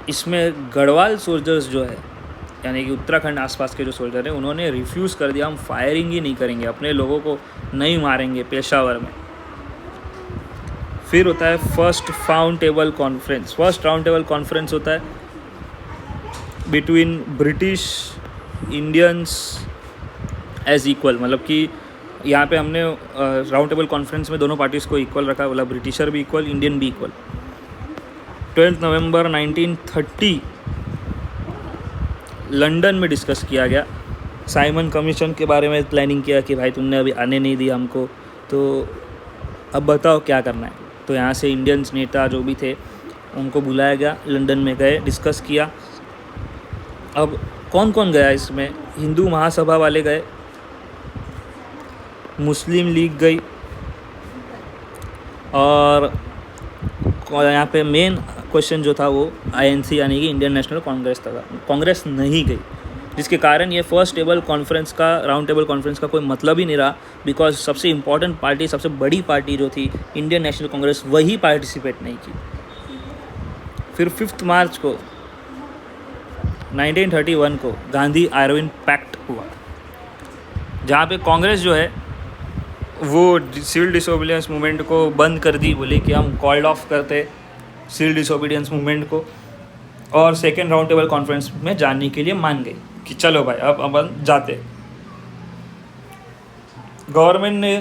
[SPEAKER 1] इसमें गढ़वाल सोल्जर्स जो है, यानी कि उत्तराखंड आसपास के जो सोल्जर हैं, उन्होंने रिफ्यूज़ कर दिया, हम फायरिंग ही नहीं करेंगे, अपने लोगों को नहीं मारेंगे पेशावर में। फिर होता है first round table conference. First round table conference होता है between British Indians as equal, मतलब कि यहाँ पे हमने राउंड टेबल कॉन्फ्रेंस में दोनों पार्टीज़ को इक्वल रखा, बोला ब्रिटिशर भी इक्वल, इंडियन भी इक्वल। 12 नवंबर 1930 लंदन में डिस्कस किया गया। साइमन कमीशन के बारे में प्लानिंग किया कि भाई तुमने अभी आने नहीं दिया हमको, तो अब बताओ क्या करना है। तो यहाँ से इंडियंस नेता जो भी थे उनको बुलाया गया, लंदन में गए, डिस्कस किया। अब कौन कौन गया इसमें? हिंदू महासभा वाले गए, मुस्लिम लीग गई, और यहाँ पे मेन क्वेश्चन जो था वो आईएनसी यानी कि इंडियन नेशनल कांग्रेस था। कांग्रेस नहीं गई, जिसके कारण ये फर्स्ट टेबल कॉन्फ्रेंस का, राउंड टेबल कॉन्फ्रेंस का कोई मतलब ही नहीं रहा, बिकॉज सबसे इम्पॉर्टेंट पार्टी, सबसे बड़ी पार्टी जो थी इंडियन नेशनल कांग्रेस, वही पार्टिसिपेट नहीं की। फिर 5 मार्च को 1931 को गांधी आयरविन पैक्ट हुआ, जहाँ पे कांग्रेस जो है वो सिविल डिसोबीडियंस मूवमेंट को बंद कर दी, बोले कि हम कॉल्ड ऑफ करते सिविल डिसोबीडियंस मूवमेंट को, और सेकेंड राउंड टेबल कॉन्फ्रेंस में जाने के लिए मान गई कि चलो भाई अब अपन जाते। गवर्नमेंट ने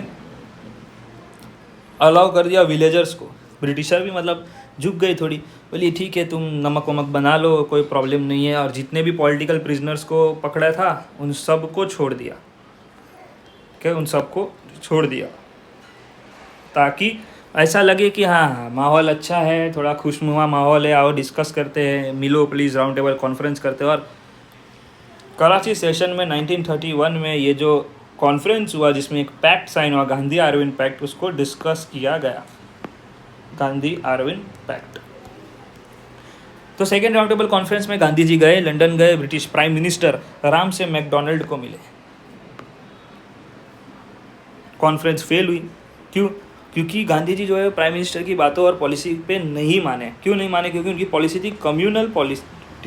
[SPEAKER 1] अलाउ कर दिया विलेजर्स को। ब्रिटिशर भी मतलब झुक गई थोड़ी, बोली ठीक है तुम नमक वमक बना लो, कोई प्रॉब्लम नहीं है, और जितने भी पॉलिटिकल प्रिजनर्स को पकड़ा था उन सबको छोड़ दिया, क्या उन सबको छोड़ दिया, ताकि ऐसा लगे कि हाँ माहौल अच्छा है, थोड़ा खुशनुमा माहौल है, आओ डिस्कस करते हैं, मिलो प्लीज़, राउंड टेबल कॉन्फ्रेंस करते हैं। और कराची सेशन में 1931 में ये जो कॉन्फ्रेंस हुआ जिसमें एक पैक्ट साइन हुआ, गांधी आयरविन पैक्ट, उसको डिस्कस किया गया, गांधी आयरविन पैक्ट। तो सेकेंड राउंड टेबल कॉन्फ्रेंस में गांधी जी गए, लंदन गए, ब्रिटिश प्राइम मिनिस्टर राम से मैकडोनाल्ड को मिले। कॉन्फ्रेंस फेल हुई, क्यों? क्योंकि गांधी जी जो है प्राइम मिनिस्टर की बातों और पॉलिसी पे नहीं माने। क्यों नहीं माने? क्योंकि उनकी पॉलिसी थी कम्युनल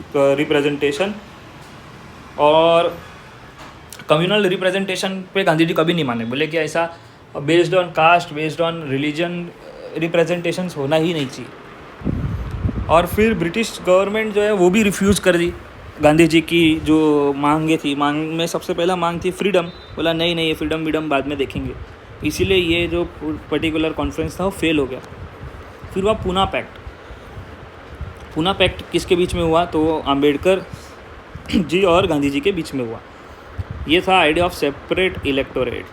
[SPEAKER 1] रिप्रेजेंटेशन, और कम्युनल रिप्रेजेंटेशन पे गांधी जी कभी नहीं माने। बोले कि ऐसा based on caste, based on religion representation होना ही नहीं चाहिए। और फिर ब्रिटिश गवर्नमेंट जो है वो भी रिफ्यूज़ कर दी गांधी जी की जो मांगे थी। मांग में सबसे पहला मांग थी फ्रीडम, बोला नहीं नहीं ये फ्रीडम वीडम बाद में देखेंगे, इसीलिए ये जो पर्टिकुलर कॉन्फ्रेंस था वो फेल हो गया। फिर हुआ पूना पैक्ट। पूना पैक्ट किसके बीच में हुआ? तो अम्बेडकर जी और गांधी जी के बीच में हुआ। ये था आइडिया ऑफ सेपरेट इलेक्टोरेट,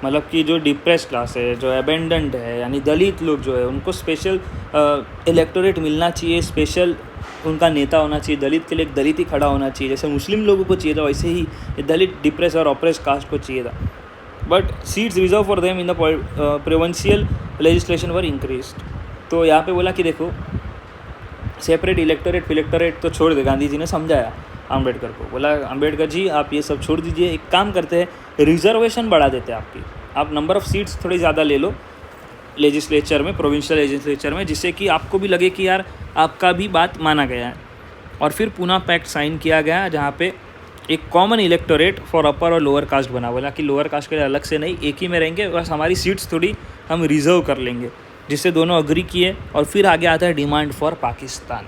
[SPEAKER 1] मतलब कि जो डिप्रेस क्लास है, जो अबेंडेंड है, यानी दलित लोग जो है उनको स्पेशल इलेक्टोरेट मिलना चाहिए, स्पेशल उनका नेता होना चाहिए, दलित के लिए एक दलित ही खड़ा होना चाहिए, जैसे मुस्लिम लोगों को चाहिए था वैसे ही दलित डिप्रेस और ऑप्रेस कास्ट को चाहिए था। But seats reserve for them in the provincial legislation were increased. तो यहाँ पे बोला कि देखो सेपरेट इलेक्टोरेट तो छोड़ दे। गांधी जी ने समझाया अम्बेडकर को, बोला अम्बेडकर जी आप ये सब छोड़ दीजिए, एक काम करते हैं रिजर्वेशन बढ़ा देते हैं आपकी, आप नंबर ऑफ़ सीट्स थोड़ी ज़्यादा ले लो लेजिस्लेचर में, प्रोविंशियल लेजिस्लेचर में, जिससे कि आपको भी लगे कि यार आपका भी बात माना गया है। और फिर पूना पैक्ट साइन किया गया, जहाँ पे एक कॉमन इलेक्टोरेट फॉर अपर और लोअर कास्ट बना। बोला कि लोअर कास्ट के लिए अलग से नहीं, एक ही में रहेंगे, बस हमारी सीट्स थोड़ी हम रिजर्व कर लेंगे, जिससे दोनों अग्री किए। और फिर आगे आता है डिमांड फॉर पाकिस्तान।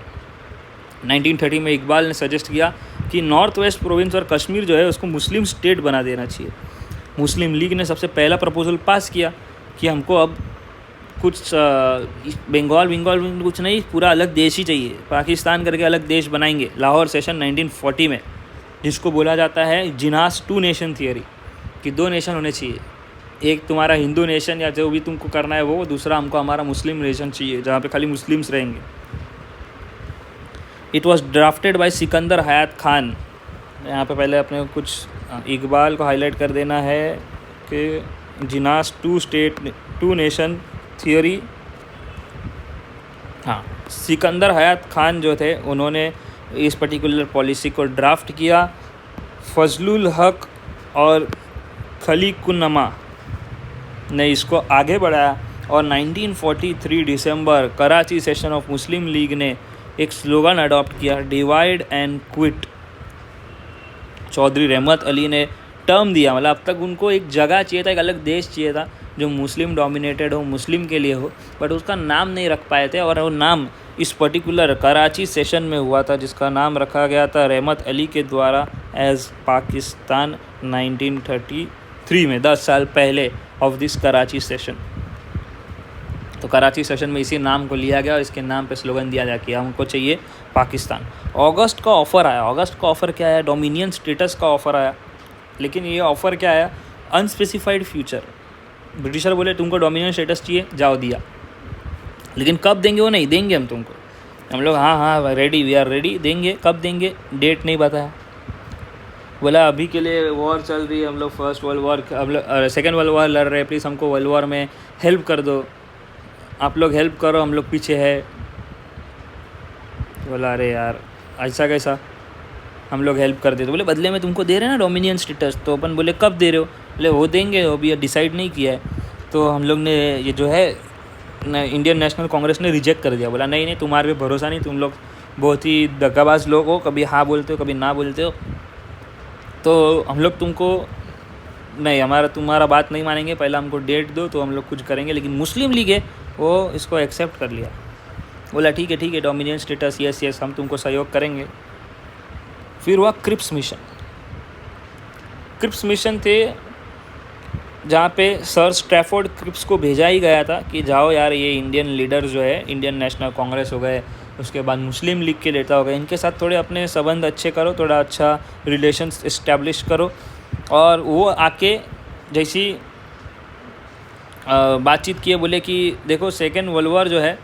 [SPEAKER 1] 1930 में इकबाल ने सजेस्ट किया कि नॉर्थ वेस्ट प्रोविंस और कश्मीर जो है उसको मुस्लिम स्टेट बना देना चाहिए। मुस्लिम लीग ने सबसे पहला प्रपोजल पास किया कि हमको अब कुछ बंगाल कुछ नहीं, पूरा अलग देश ही चाहिए, पाकिस्तान करके अलग देश बनाएंगे। लाहौर सेशन 1940 में, जिसको बोला जाता है जिनास 2 नेशन थियरी, कि 2 नेशन होने चाहिए, एक तुम्हारा हिंदू नेशन या जो भी तुमको करना है वो, दूसरा हमको हमारा मुस्लिम नेशन चाहिए जहाँ पे खाली मुस्लिम्स रहेंगे। It was drafted by Sikandar Hayat Khan. यहाँ पे पहले अपने कुछ इकबाल को हाईलाइट कर देना है कि जिनास 2 नेशन थियरी, हाँ, सिकंदर हयात खान जो थे उन्होंने इस पर्टिकुलर पॉलिसी को ड्राफ्ट किया। फजलुल हक और खलीकुन्नमा ने इसको आगे बढ़ाया, और 1943 दिसंबर कराची सेशन ऑफ मुस्लिम लीग ने एक स्लोगन अडॉप्ट किया, divide and quit. Chaudhry Rahmat Ali ने टर्म दिया, मतलब अब तक उनको एक जगह चाहिए था, एक अलग देश चाहिए था जो मुस्लिम डोमिनेटेड हो, मुस्लिम के लिए हो, बट उसका नाम नहीं रख पाए थे। और वो नाम इस पर्टिकुलर कराची सेशन में हुआ था, जिसका नाम रखा गया था रहमत अली के द्वारा एज पाकिस्तान 1933। 1943 में, 10 साल पहले ऑफ दिस कराची सेशन। तो कराची सेशन में इसी नाम को लिया गया और इसके नाम पे स्लोगन दिया गया कि हमको चाहिए पाकिस्तान। अगस्त का ऑफ़र आया। अगस्त का ऑफ़र क्या आया? डोमिनियन स्टेटस का ऑफ़र आया। लेकिन ये ऑफ़र क्या आया? Unspecified future. ब्रिटिशर बोले तुमको डोमिनियन स्टेटस चाहिए, जाओ दिया, लेकिन कब देंगे वो नहीं देंगे हम तुमको। हम लोग हाँ रेडी, वी आर रेडी, देंगे। कब देंगे? डेट नहीं बताया। बोला अभी के लिए वॉर चल रही है, हम लोग फर्स्ट वर्ल्ड वॉर, हम लोग सेकेंड वर्ल्ड वॉर लड़ रहे हैं, प्लीज़ हमको वर्ल्ड वॉर में हेल्प कर दो, आप लोग हेल्प करो, हम लोग पीछे है। बोला अरे यार ऐसा कैसा, हम लोग हेल्प कर दे। तो बोले बदले में तुमको दे रहे हैं ना डोमिनियन स्टेटस। तो अपन बोले कब दे रहे हो? बोले वो देंगे, वो भी डिसाइड नहीं किया है। तो हम लोग ने ये जो है इंडियन नेशनल कांग्रेस ने रिजेक्ट कर दिया। बोला नहीं नहीं, तुम्हारे पे भरोसा नहीं, तुम लोग बहुत ही दगाबाज लोग हो, कभी हाँ बोलते हो कभी ना बोलते हो, तो हम लोग तुमको नहीं, तुम्हारा बात नहीं मानेंगे, पहले हमको डेट दो तो हम लोग कुछ करेंगे। लेकिन मुस्लिम लीग है वो इसको एक्सेप्ट कर लिया। बोला ठीक है डोमिनियन स्टेटस, यस हम तुमको सहयोग करेंगे। फिर हुआ क्रिप्स मिशन। क्रिप्स मिशन थे जहाँ पे सर स्ट्रैफोर्ड क्रिप्स को भेजा ही गया था कि जाओ यार, ये इंडियन लीडर जो है, इंडियन नेशनल कांग्रेस हो गए, उसके बाद मुस्लिम लीग के नेता हो गए, इनके साथ थोड़े अपने संबंध अच्छे करो, थोड़ा अच्छा रिलेशंस इस्टेब्लिश करो। और वो आके जैसी बातचीत किए, बोले कि देखो सेकेंड वर्ल्ड वॉर जो है,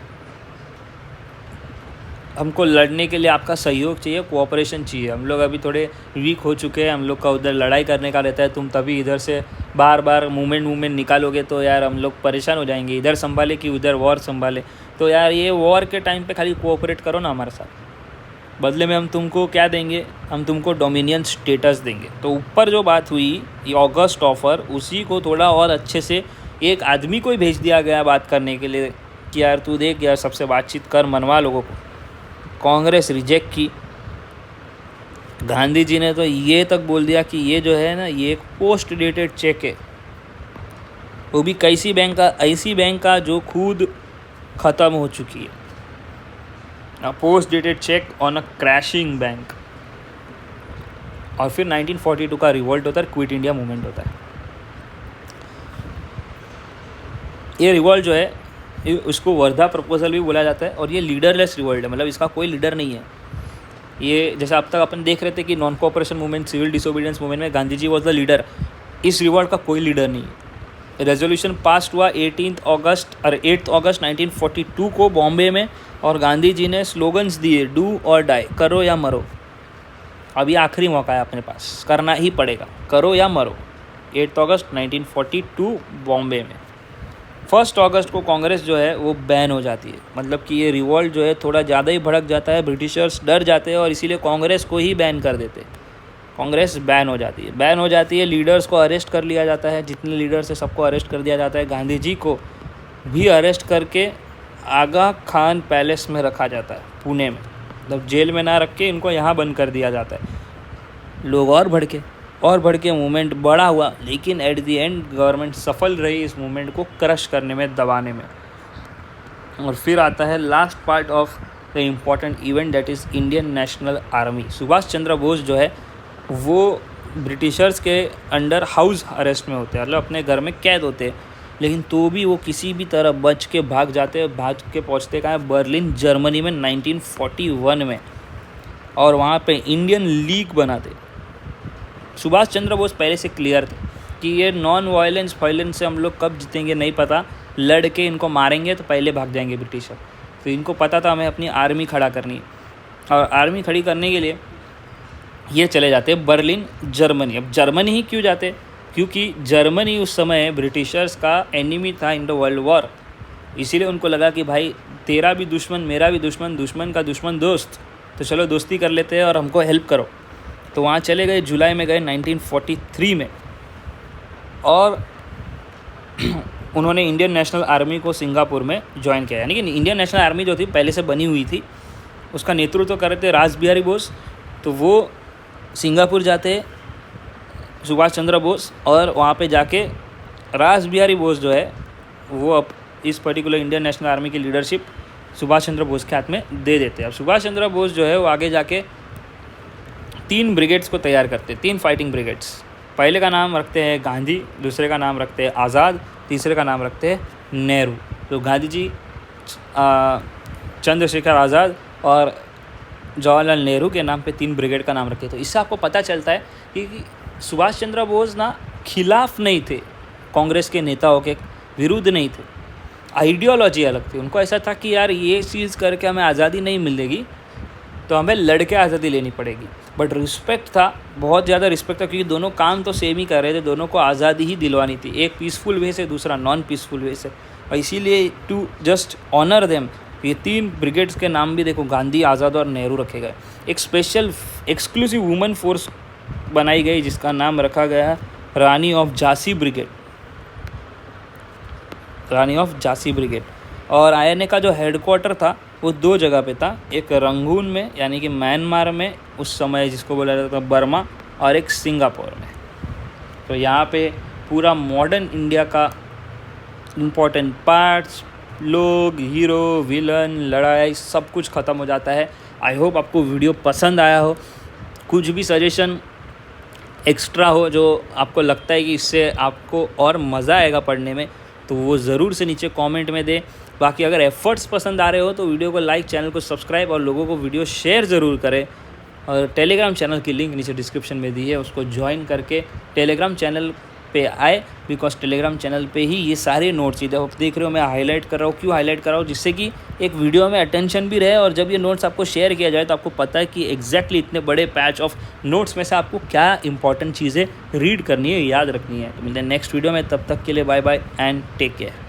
[SPEAKER 1] हमको लड़ने के लिए आपका सहयोग चाहिए, कोऑपरेशन चाहिए। हम लोग अभी थोड़े वीक हो चुके हैं, हम लोग का उधर लड़ाई करने का रहता है, तुम तभी इधर से बार बार मूवमेंट निकालोगे तो यार हम लोग परेशान हो जाएंगे, इधर संभाले कि उधर वॉर संभाले। तो यार ये वॉर के टाइम पे खाली कोऑपरेट करो ना हमारे साथ, बदले में हम तुमको क्या देंगे? हम तुमको डोमिनियन स्टेटस देंगे। तो ऊपर जो बात हुई ये ऑगस्ट ऑफ़र, उसी को थोड़ा और अच्छे से एक आदमी को ही भेज दिया गया बात करने के लिए कि यार तू देख यार, सबसे बातचीत कर, मनवा लोगों को। कांग्रेस रिजेक्ट की। गांधी जी ने तो ये तक बोल दिया कि ये जो है ना, ये एक पोस्ट डेटेड चेक है, वो भी कैसी बैंक का? ऐसी बैंक का जो खुद ख़त्म हो चुकी है। Post dated cheque on a crashing bank. और फिर 1942 का रिवोल्ट होता है, क्विट इंडिया मूवमेंट होता है। ये रिवोल्ट जो है उसको वर्धा प्रपोजल भी बोला जाता है, और ये लीडरलेस रिवोल्ट है, मतलब इसका कोई लीडर नहीं है। ये जैसे अब तक अपन देख रहे थे कि non cooperation movement, civil disobedience movement में Gandhi ji was the leader, इस रिवोल्ट का कोई लीडर नहीं है। रेजोल्यूशन पास हुआ 8 अगस्त 1942 को बॉम्बे में, और गांधी जी ने स्लोगन्स दिए, डू और डाई, करो या मरो। अभी आखिरी मौका है अपने पास, करना ही पड़ेगा, करो या मरो। 8 अगस्त 1942 बॉम्बे में। 1 अगस्त को कांग्रेस जो है वो बैन हो जाती है, मतलब कि ये रिवोल्ट जो है थोड़ा ज़्यादा ही भड़क जाता है, ब्रिटिशर्स डर जाते हैं और इसीलिए कांग्रेस को ही बैन कर देते। कांग्रेस बैन हो जाती है, लीडर्स को अरेस्ट कर लिया जाता है, जितने लीडर्स है सबको अरेस्ट कर दिया जाता है। गांधी जी को भी अरेस्ट करके आगा खान पैलेस में रखा जाता है पुणे में, मतलब जेल में ना रख के इनको यहाँ बंद कर दिया जाता है। लोग और भड़के मूवमेंट बड़ा हुआ, लेकिन एट द एंड गवर्नमेंट सफल रही इस मूवमेंट को क्रश करने में, दबाने में। और फिर आता है last part of the important event, that is Indian National Army. Subhas Chandra Bose जो है वो ब्रिटिशर्स के अंडर हाउस अरेस्ट में होते हैं, मतलब अपने घर में कैद होते हैं, लेकिन तो भी वो किसी भी तरह बच के भाग के पहुँचते कहाँ है? बर्लिन जर्मनी में 1941 में, और वहाँ पे इंडियन लीग बनाते। सुभाष चंद्र बोस पहले से क्लियर थे कि ये नॉन वायलेंस से हम लोग कब जीतेंगे नहीं पता, लड़ के इनको मारेंगे तो पहले भाग जाएंगे ब्रिटिशर। तो इनको पता था हमें अपनी आर्मी खड़ा करनी है, और आर्मी खड़ी करने के लिए ये चले जाते बर्लिन जर्मनी। अब जर्मनी ही क्यों जाते? क्योंकि जर्मनी उस समय ब्रिटिशर्स का एनिमी था इन द वर्ल्ड वॉर, इसीलिए उनको लगा कि भाई तेरा भी दुश्मन, मेरा भी दुश्मन, दुश्मन का दुश्मन दोस्त, तो चलो दोस्ती कर लेते हैं और हमको हेल्प करो। तो वहाँ चले गए, जुलाई में गए 1943 में, और उन्होंने इंडियन नेशनल आर्मी को सिंगापुर में ज्वाइन किया। यानी कि इंडियन नेशनल आर्मी जो थी पहले से बनी हुई थी, उसका नेतृत्व कर रहे थे रास बिहारी बोस। तो वो सिंगापुर जाते सुभाष चंद्र बोस, और वहाँ पे जाके रास बिहारी बोस जो है वो अब इस पर्टिकुलर इंडियन नेशनल आर्मी की लीडरशिप सुभाष चंद्र बोस के हाथ में दे देते। अब सुभाष चंद्र बोस जो है वो आगे जाके 3 ब्रिगेड्स को तैयार करते, 3 फाइटिंग ब्रिगेड्स। पहले का नाम रखते हैं गांधी, दूसरे का नाम रखते हैं आज़ाद, तीसरे का नाम रखते हैं नेहरू। तो गांधी जी, चंद्रशेखर आज़ाद और जवाहरलाल नेहरू के नाम पे 3 ब्रिगेड का नाम रखे। तो इससे आपको पता चलता है कि सुभाष चंद्र बोस ना खिलाफ नहीं थे, कांग्रेस के नेताओं के विरुद्ध नहीं थे, आइडियोलॉजी अलग थी। उनको ऐसा था कि यार ये चीज़ करके हमें आज़ादी नहीं मिलेगी तो हमें लड़के आज़ादी लेनी पड़ेगी। बट रिस्पेक्ट था, बहुत ज़्यादा रिस्पेक्ट था, क्योंकि दोनों काम तो सेम ही कर रहे थे, दोनों को आज़ादी ही दिलवानी थी, एक पीसफुल वे से, दूसरा नॉन पीसफुल वे से। और इसीलिए टू जस्ट ऑनर देम ये 3 ब्रिगेड्स के नाम भी देखो गांधी, आज़ाद और नेहरू रखे गए। एक स्पेशल एक्सक्लूसिव वुमेन फोर्स बनाई गई जिसका नाम रखा गया Rani of Jhansi brigade, Rani of Jhansi brigade. और INA का जो हेडक्वार्टर था वो 2 जगह पे था, एक रंगून में यानी कि म्यांमार में उस समय जिसको बोला जाता था बर्मा, और एक सिंगापुर में। तो यहाँ पे पूरा मॉडर्न इंडिया का इम्पोर्टेंट पार्ट्स, लोग, हीरो, विलन, लड़ाई सब कुछ ख़त्म हो जाता है। आई होप आपको वीडियो पसंद आया हो। कुछ भी सजेशन एक्स्ट्रा हो जो आपको लगता है कि इससे आपको और मज़ा आएगा पढ़ने में, तो वो ज़रूर से नीचे कमेंट में दें। बाकी अगर एफर्ट्स पसंद आ रहे हो तो वीडियो को लाइक, चैनल को सब्सक्राइब और लोगों को वीडियो शेयर ज़रूर करें। और टेलीग्राम चैनल की लिंक नीचे डिस्क्रिप्शन में दी है, उसको ज्वाइन करके टेलीग्राम चैनल पे आए, बिकॉज टेलीग्राम चैनल पे ही ये सारे नोट्स इधर आप देख रहे हो मैं हाईलाइट कर रहा हूँ। क्यों हाईलाइट कर रहा हूँ? जिससे कि एक वीडियो में अटेंशन भी रहे, और जब ये नोट्स आपको शेयर किया जाए तो आपको पता है कि एग्जैक्टली इतने बड़े पैच ऑफ नोट्स में से आपको क्या इंपॉर्टेंट चीज़ें रीड करनी है, याद रखनी है। तो मिलते हैं नेक्स्ट वीडियो में, तब तक के लिए bye bye and take care.